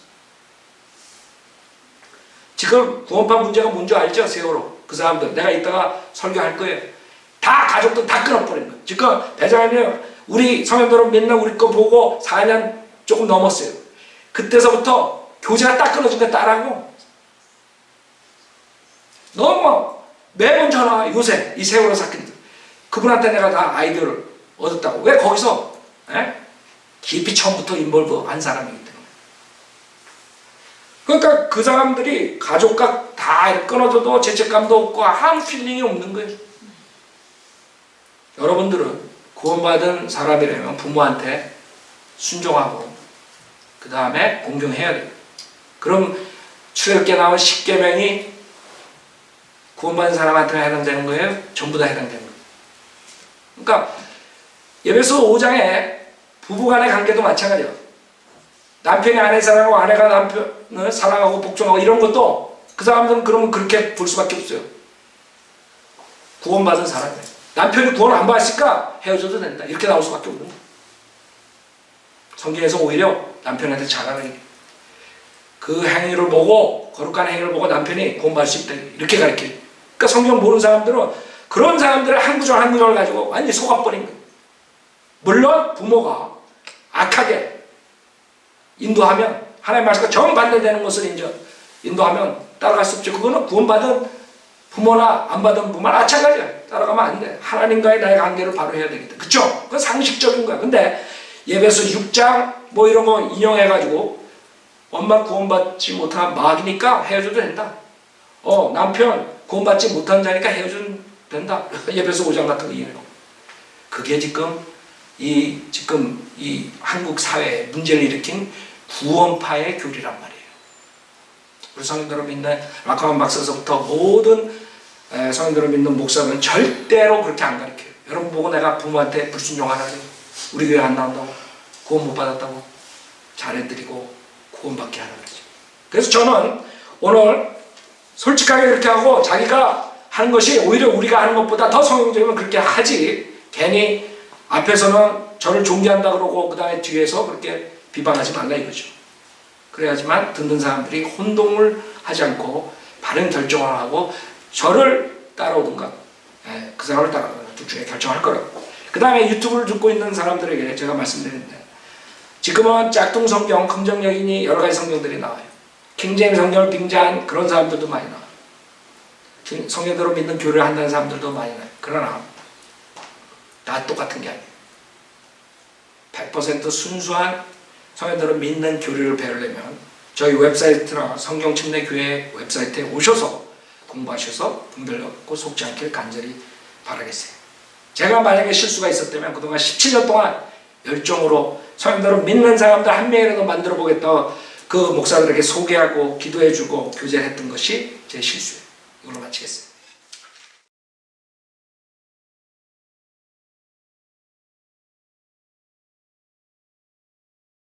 지금 구원파 문제가 뭔지 알죠? 세월호. 그 사람들 내가 이따가 설교할 거예요. 다 가족들 다 끊어버린 거예요. 지금 대장님 우리 성현도로 맨날 우리 거 보고 4년 조금 넘었어요. 그때서부터 교제가 딱 끊어진 거 딸하고 너무 매번 전화 요새 이 세월호 사건들 그분한테 내가 다 아이디어를 얻었다고. 왜 거기서 깊이 처음부터 인볼브 한 사람이기 때문에. 그러니까 그 사람들이 가족과 다 끊어져도 죄책감도 없고 아무 필링이 없는 거예요. 여러분들은 구원받은 사람이라면 부모한테 순종하고 그 다음에 공경해야 돼요. 그럼 출애굽기에 나온 10계명이 구원받은 사람한테 해당되는 거예요? 전부 다 해당되는 거예요. 그러니까 예배소 5장에 부부간의 관계도 마찬가지예요. 남편이 아내 사랑하고 아내가 남편을 사랑하고 복종하고 이런 것도 그 사람들은 그러면 그렇게 볼 수밖에 없어요. 구원받은 사람이에요. 남편이 구원 안 받았으니까 헤어져도 된다. 이렇게 나올 수밖에 없는 거예요. 성경에서 오히려 남편한테 잘하는 그 행위를 보고 거룩한 행위를 보고 남편이 구원받을 수 있다. 이렇게 가르쳐요. 그러니까 성경 모르는 사람들은 그런 사람들의 한 구절 한 구절을 가지고 완전히 속아버린 거예요. 물론 부모가 악하게 인도하면 하나님 말씀과 정반대되는 것을 인도하면 따라갈 수 없죠. 그거는 구원받은 부모나 안 받은 부모나 마찬가지야. 따라가면 안 돼. 하나님과의 나의 관계를 바로 해야 되겠다. 그쵸? 그건 상식적인 거야. 근데 예배서 6장 뭐 이런 거 인용해가지고 엄마 구원받지 못한 마귀니까 헤어져도 된다. 남편 구원받지 못한 자니까 헤어져도 된다. 예배서 5장 같은 거 이해해요. 그게 지금 이 한국 사회에 문제를 일으킨 구원파의 교리란 말이에요. 우리 성인들을 믿는 라카만 박사서부터 모든 성인들을 믿는 목사들은 절대로 그렇게 안 가르쳐요. 여러분 보고 내가 부모한테 불순종하라고 우리 교회 안 나온다고 구원 못 받았다고 잘해드리고 구원받게 하라 그러죠. 그래서 저는 오늘 솔직하게 그렇게 하고 자기가 하는 것이 오히려 우리가 하는 것보다 더 성경적이면 그렇게 하지 괜히 앞에서는 저를 존경한다 그러고 그 다음에 뒤에서 그렇게 비방하지 말라 이거죠. 그래야지만 듣는 사람들이 혼동을 하지 않고 바른 결정을 하고 저를 따라오든가 그 사람을 따라오든가 둘 중에 결정할 거라고. 그 다음에 유튜브를 듣고 있는 사람들에게 제가 말씀드리는데 지금은 짝퉁 성경, 긍정적이니 여러 가지 성경들이 나와요. 킹제임 성경을 빙자한 그런 사람들도 많이 나와요. 성경대로 믿는 교회를 한다는 사람들도 많이 나와요. 그러나 다 똑같은 게 아니에요. 100% 순수한 성경대로 믿는 교리를 배우려면 저희 웹사이트나 성경침례교회 웹사이트에 오셔서 공부하셔서 분별 얻고 속지 않길 간절히 바라겠어요. 제가 만약에 실수가 있었다면 그동안 17년 동안 열정으로 성경대로 믿는 사람들 한 명이라도 만들어 보겠다 그 목사들에게 소개하고 기도해주고 교제를 했던 것이 제 실수예요. 이걸로 마치겠습니다.